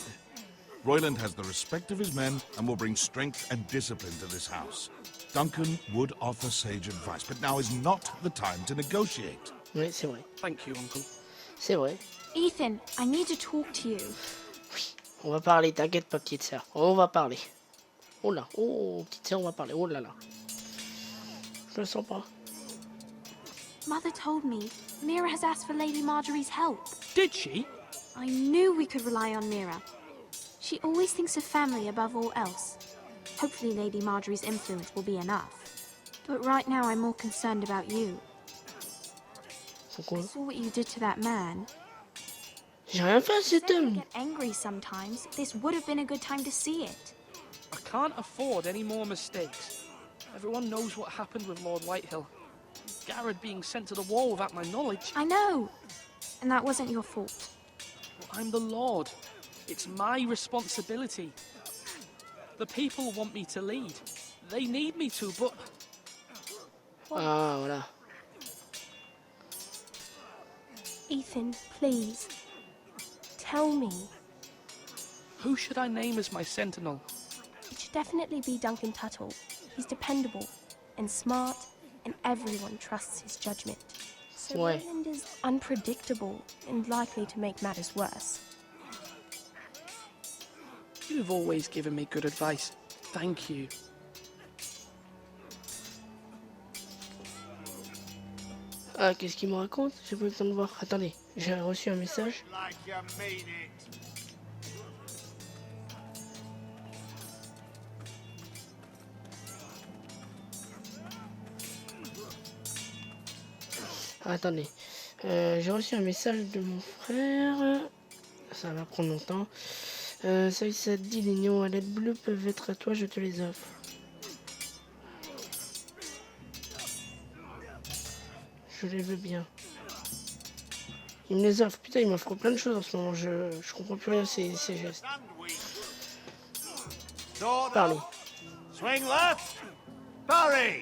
Royland has the respect of his men and will bring strength and discipline to this house. Duncan would offer sage advice, but now is not the time to negotiate. Oui, c'est vrai. Thank you, Uncle. C'est vrai. Ethan, I need to talk to you. Oui, on va parler, t'inquiète pas, petite sœur. On va parler. Oh là, oh, petite sœur, on va parler. Oh là là. Je le sens pas. Mother told me Mira has asked for Lady Marjorie's help. Did she? I knew we could rely on Mira. She always thinks of family above all else. Hopefully Lady Marjorie's influence will be enough. But right now I'm more concerned about you. Pourquoi? I saw what you did to that man. J'ai rien fait à cet I homme. get angry sometimes. This would have been a good time to see it. I can't afford any more mistakes. Everyone knows what happened with Lord Whitehill. Garrett being sent to the wall without my knowledge. I know. And that wasn't your fault. Well, I'm the Lord. It's my responsibility. The people want me to lead. They need me to, but... Ah, voilà. Ethan, please. Tell me. Who should I name as my sentinel? It should definitely be Duncan Tuttle. He's dependable and smart, and everyone trusts his judgment. Sir Ouais. Roland is unpredictable and likely to make matters worse. You've always given me good advice. Thank you. Ah, qu'est-ce qu'il me raconte? J'ai pas eu le temps de voir. Attendez, j'ai reçu un message. Like you mean it. Ah, attendez. J'ai reçu un message de mon frère. Ça va prendre longtemps. Ça te dit, les nions à l'aide bleue peuvent être à toi, je te les offre. Je les veux bien. Il me les offre. Putain, il m'offre plein de choses en ce moment. Je comprends plus rien ces gestes. Daughter, Parlez. swing left. Parry.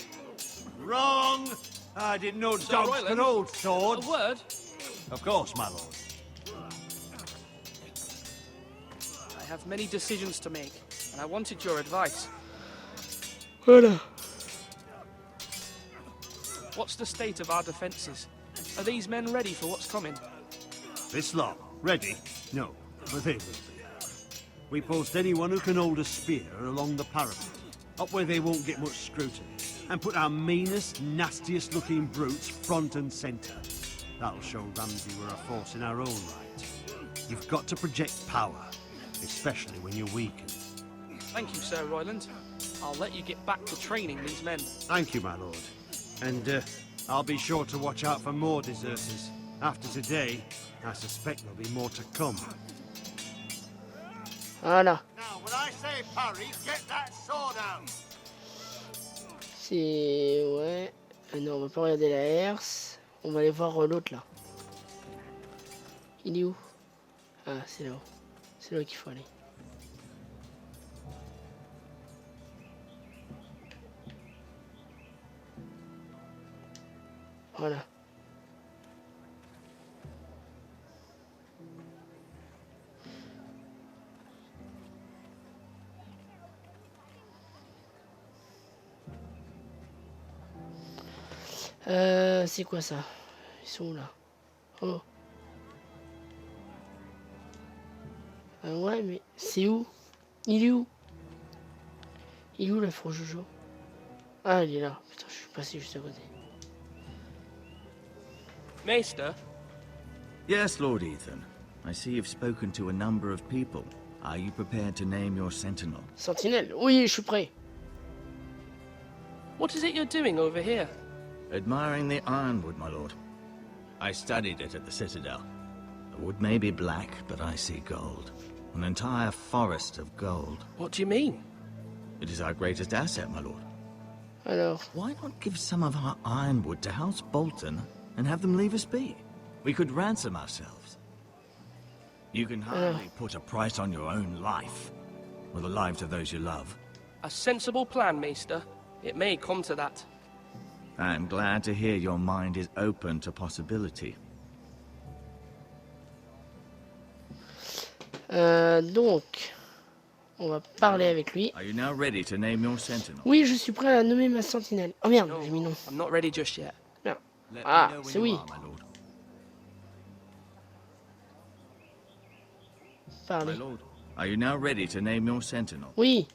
Wrong. I didn't know Sir dogs Royland, could hold swords. A word? Of course, my lord. I have many decisions to make, and I wanted your advice. Voilà. What's the state of our defences? Are these men ready for what's coming? This lot, ready? No, but they will be. We post anyone who can hold a spear along the parapet, up where they won't get much scrutiny, and put our meanest, nastiest looking brutes front and centre. That'll show Ramsay we're a force in our own right. You've got to project power, especially when you're weakened. Thank you, Sir Royland. I'll let you get back to training these men. Thank you, my lord. And I'll be sure to watch out for more deserters. After today, I suspect there'll be more to come. Voilà. Now, when I say parry, get that sword out. C'est... Ouais. Non, on va pas regarder la herse. On va aller voir l'autre là. Il est où? Ah, c'est là-haut. C'est là qu'il faut aller. Voilà. C'est quoi ça? Ils sont où là? Oh. Ouais, mais c'est où? Il est où? Il est où la faux Jojo? Ah, il est là. Putain, je suis passé juste à côté. Maester? Yes, Lord Ethan. I see you've spoken to a number of people. Are you prepared to name your sentinel? Sentinelle? Oui, je suis prêt. What is it you're doing over here? Admiring the ironwood, my lord. I studied it at the Citadel. The wood may be black, but I see gold. An entire forest of gold. What do you mean? It is our greatest asset, my lord. Alors? Why not give some of our ironwood to House Bolton and have them leave us be? We could ransom ourselves. You can hardly put a price on your own life, or the lives of those you love. A sensible plan, Maester. It may come to that. I'm glad to hear your mind is open to possibility. Donc, on va parler avec lui. Are you now ready to name your sentinel? Oui, je suis prêt à nommer ma sentinelle. Oh merde, j'ai mis non. I'm not ready just yet. Merde. Ah, c'est oui. Parlez. My lord, are you now ready to name your sentinel? Oui.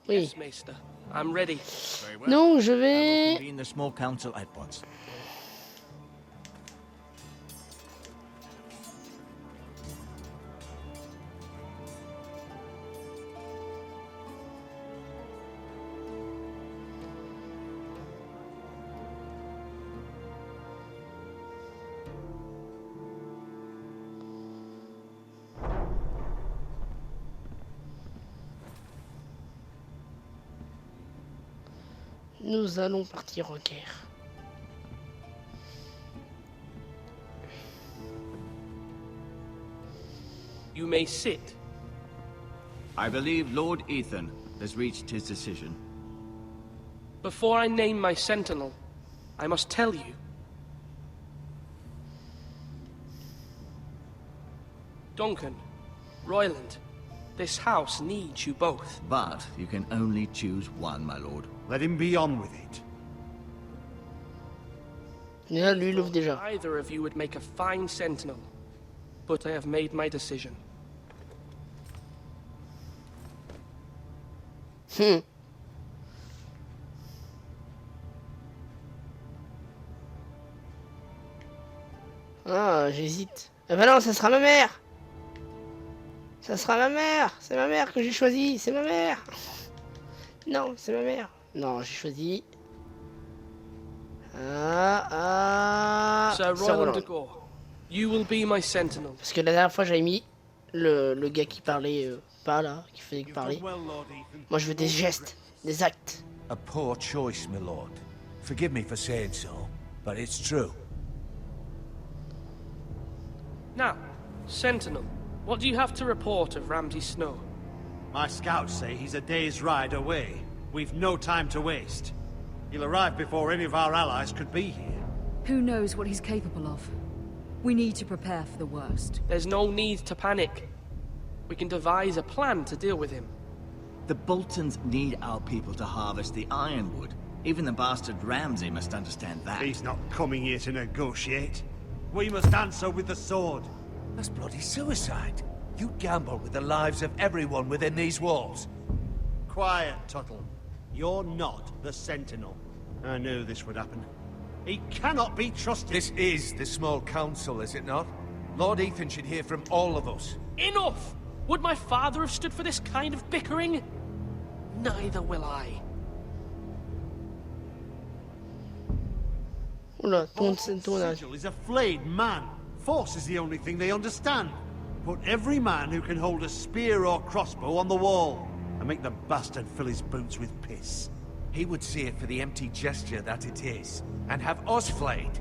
Oui. Yes, Maester. I'm ready. Very well. Non, je I will vais... convene the small council at once. Nous allons partir en guerre. You may sit. I believe Lord Ethan has reached his decision. Before I name my sentinel, I must tell you. Duncan, Royland, this house needs you both. But you can only choose one, my lord. Let him be on with it. Là, lui, il ouvre déjà. Either of you would make a fine sentinel, but I have made my decision. Ah, j'hésite. Eh ben non, ça sera ma mère. Ça sera ma mère. C'est ma mère que j'ai choisie. C'est ma mère. Non, c'est ma mère. Non, j'ai choisi... Sir Royland de Gore, you will be my sentinel. Parce que la dernière fois, j'avais mis le gars qui parlait pas là, qui faisait que parler. Moi, je veux des gestes, des actes. A poor choice, my lord. Forgive me for saying so, but it's true. Now, Sentinel, what do you have to report of Ramsay Snow? My scouts say he's a day's ride away. We've no time to waste. He'll arrive before any of our allies could be here. Who knows what he's capable of? We need to prepare for the worst. There's no need to panic. We can devise a plan to deal with him. The Boltons need our people to harvest the ironwood. Even the bastard Ramsay must understand that. He's not coming here to negotiate. We must answer with the sword. That's bloody suicide. You gamble with the lives of everyone within these walls. Quiet, Tuttle. You're not the Sentinel. I knew this would happen. He cannot be trusted. This is the small council, is it not? Lord Ethan should hear from all of us. Enough! Would my father have stood for this kind of bickering? Neither will I. Oula, ton âge. Sigil is a flayed man. Force is the only thing they understand. Put every man who can hold a spear or crossbow on the wall, and make the bastard fill his boots with piss. He would see it for the empty gesture that it is, and have us flayed.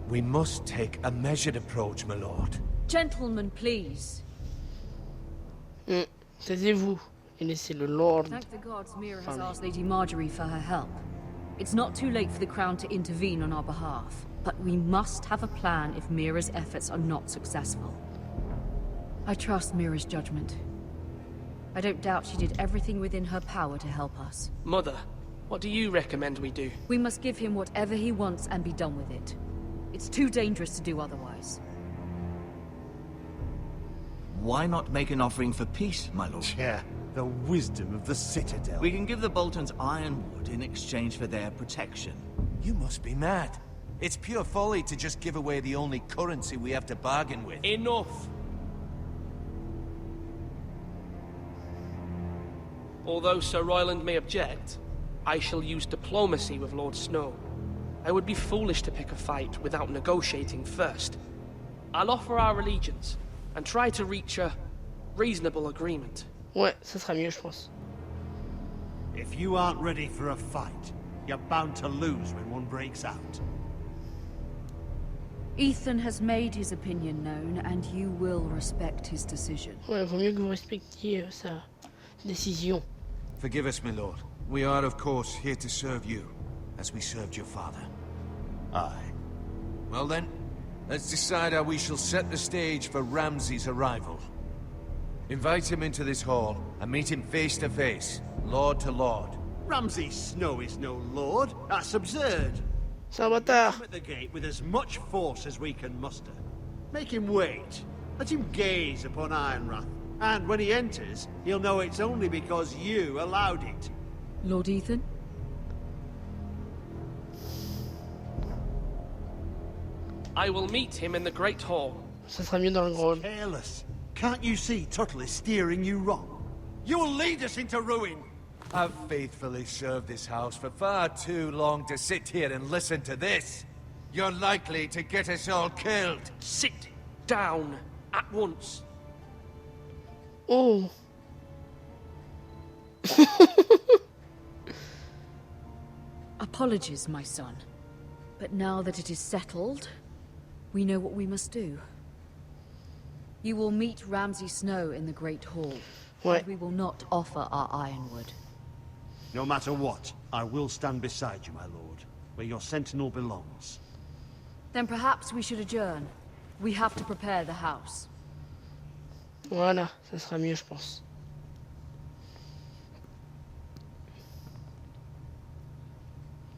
We must take a measured approach, my lord. Gentlemen, please. Taisez-vous et laissez le Lord. Thank the gods Mira has asked Lady Marjorie for her help. It's not too late for the Crown to intervene on our behalf, but we must have a plan if Mira's efforts are not successful. I trust Mira's judgment. I don't doubt she did everything within her power to help us. Mother, what do you recommend we do? We must give him whatever he wants and be done with it. It's too dangerous to do otherwise. Why not make an offering for peace, my lord? Yeah, the wisdom of the Citadel. We can give the Boltons ironwood in exchange for their protection. You must be mad. It's pure folly to just give away the only currency we have to bargain with. Enough! Although Sir Royland may object, I shall use diplomacy with Lord Snow. I would be foolish to pick a fight without negotiating first. I'll offer our allegiance and try to reach a reasonable agreement. Ouais, ça sera mieux, je pense. If you aren't ready for a fight, you're bound to lose when one breaks out. Ethan has made his opinion known, and you will respect his decision. Ouais, vaut mieux que vous respectiez sa décision. Forgive us, my lord. We are, of course, here to serve you, as we served your father. Aye. Well then, let's decide how we shall set the stage for Ramsay's arrival. Invite him into this hall, and meet him face to face, lord to lord. Ramsay Snow is no lord. That's absurd. C'est un bâtard. Come at the gate with as much force as we can muster. Make him wait. Let him gaze upon Ironrath. And when he enters, he'll know it's only because you allowed it. Lord Ethan? I will meet him in the Great Hall. Ça sera mieux dans le grand hall. Careless. Can't you see Tuttle is steering you wrong? You'll lead us into ruin. I've faithfully served this house for far too long to sit here and listen to this. You're likely to get us all killed. Sit down at once. Oh. Apologies, my son. But now that it is settled, we know what we must do. You will meet Ramsay Snow in the Great Hall. Ouais. And we will not offer our ironwood. No matter what, I will stand beside you, my lord, where your sentinel belongs. Then perhaps we should adjourn. We have to prepare the house. Voilà, ça sera mieux, je pense.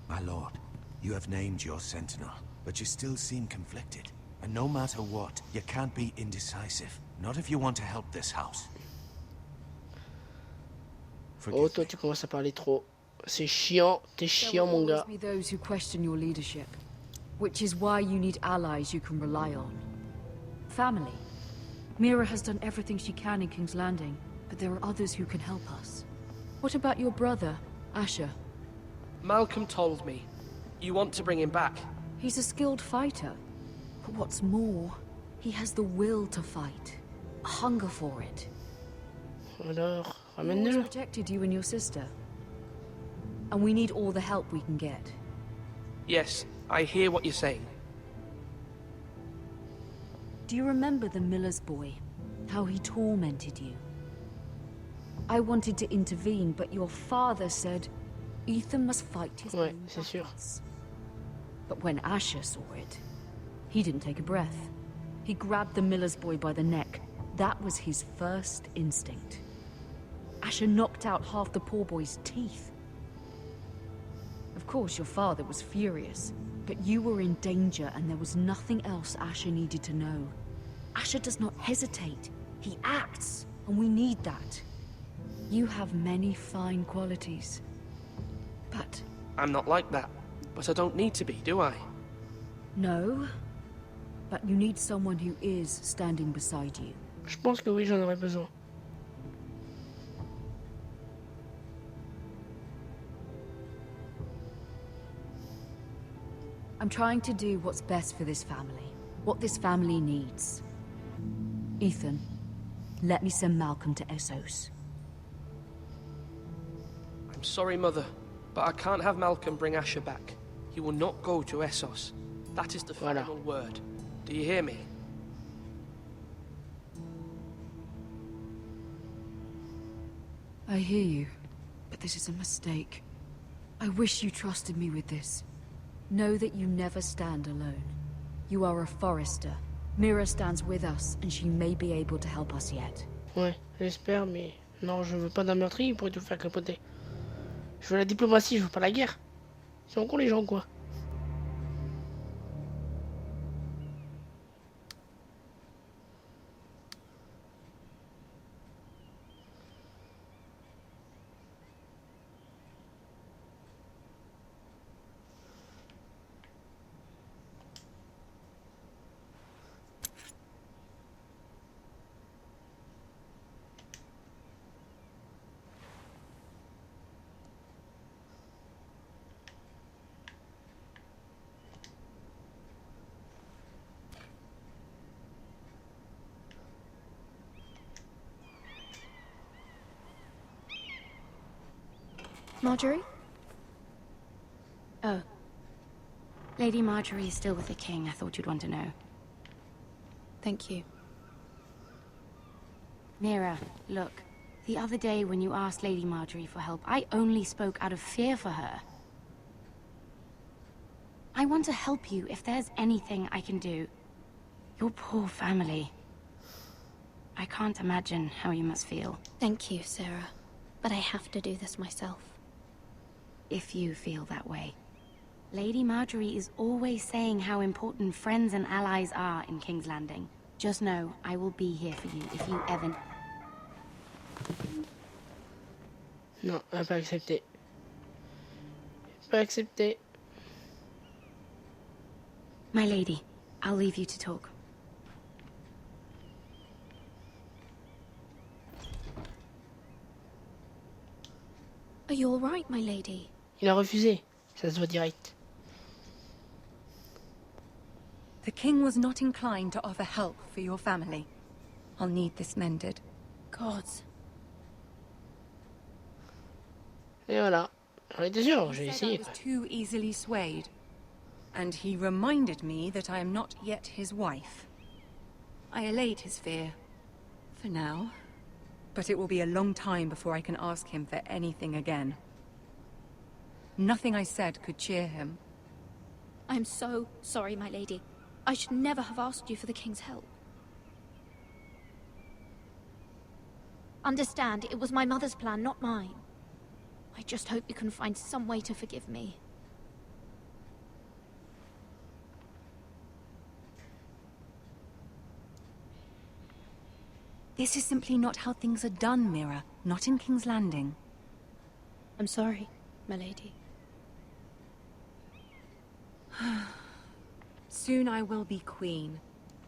My lord, you have named your sentinel, but you still seem conflicted. And no matter what, you can't be indecisive. Not if you want to help this house. Oh, toi, tu commences à parler trop. C'est chiant, t'es chiant, mon gars. There will always be those who question your leadership, which is why you need allies you can rely on. Family. Mira has done everything she can in King's Landing, but there are others who can help us. What about your brother, Asher? Malcolm told me. You want to bring him back. He's a skilled fighter. But what's more, he has the will to fight. A hunger for it. Alors, He always ramène-le. protected you and your sister. And we need all the help we can get. Yes, I hear what you're saying. Do you remember the miller's boy? How he tormented you? I wanted to intervene, but your father said, Ethan must fight his Ouais, own c'est sûr. battles. But when Asher saw it, he didn't take a breath. He grabbed the miller's boy by the neck. That was his first instinct. Asher knocked out half the poor boy's teeth. Of course, your father was furious, but you were in danger and there was nothing else Asher needed to know. Asher does not hesitate. He acts, and we need that. You have many fine qualities, but... I'm not like that, but I don't need to be, do I? No, but you need someone who is standing beside you. Je pense que oui, j'en aurais besoin. I'm trying to do what's best for this family, what this family needs. Ethan, let me send Malcolm to Essos. I'm sorry, Mother, but I can't have Malcolm bring Asher back. He will not go to Essos. That is the final word. Do you hear me? I hear you, but this is a mistake. I wish you trusted me with this. Know that you never stand alone. You are a Forrester. Mira stands with us, and she may be able to help us yet. Ouais, j'espère, mais non, je veux pas d'un meurtrier pour tout faire capoter. Je veux la diplomatie, je veux pas la guerre. Ils sont cons les gens, quoi. Marjorie? Oh. Lady Marjorie is still with the king. I thought you'd want to know. Thank you. Mira, look. The other day when you asked Lady Marjorie for help, I only spoke out of fear for her. I want to help you if there's anything I can do. Your poor family. I can't imagine how you must feel. Thank you, Sarah. But I have to do this myself. If you feel that way. Lady Marjorie is always saying how important friends and allies are in King's Landing. Just know, I will be here for you if you ever... Non, elle va pas accepter. Pas accepter. My lady, I'll leave you to talk. Are you all right, my lady? Il a refusé. Ça se voit direct. The king was not inclined to offer help for your family. I'll need this mended. Gods. Et voilà. J'en étais sûr, j'ai essayé. I was too easily swayed. And he reminded me that I am not yet his wife. I allayed his fear. For now. But it will be a long time before I can ask him for anything again. Nothing I said could cheer him. I'm so sorry, my lady. I should never have asked you for the king's help. Understand, it was my mother's plan, not mine. I just hope you can find some way to forgive me. This is simply not how things are done, Mira. Not in King's Landing. I'm sorry, my lady. Soon I will be queen,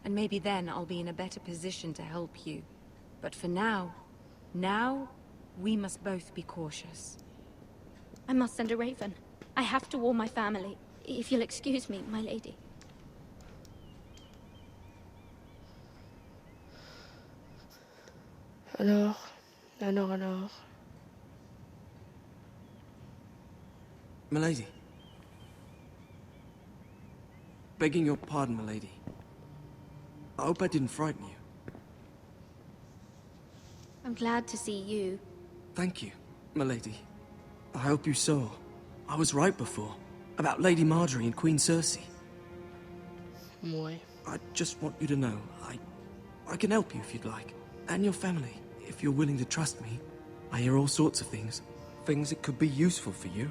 and maybe then I'll be in a better position to help you. But for now, we must both be cautious. I must send a raven. I have to warn my family. If you'll excuse me, my lady. Alors. Milady. Begging your pardon, milady. I hope I didn't frighten you. I'm glad to see you. Thank you, milady. I hope you saw. I was right before. About Lady Marjorie and Queen Cersei. Ouais. I just want you to know, I can help you if you'd like. And your family, if you're willing to trust me. I hear all sorts of things. Things that could be useful for you.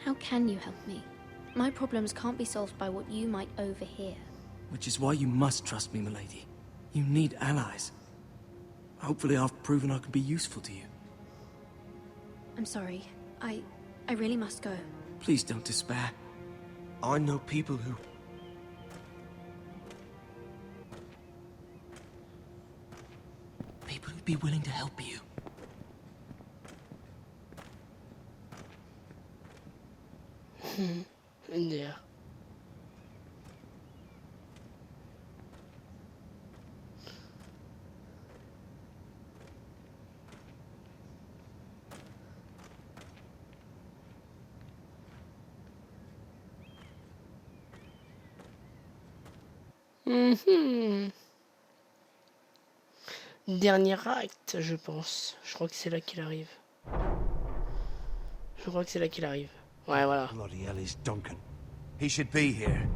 How can you help me? My problems can't be solved by what you might overhear. Which is why you must trust me, milady. You need allies. Hopefully I've proven I can be useful to you. I'm sorry. I really must go. Please don't despair. I know people who... People who'd be willing to help you. Yeah. Dernier acte, je pense. Je crois que c'est là qu'il arrive. Ouais, voilà. Bloody hell is Duncan. He should be here.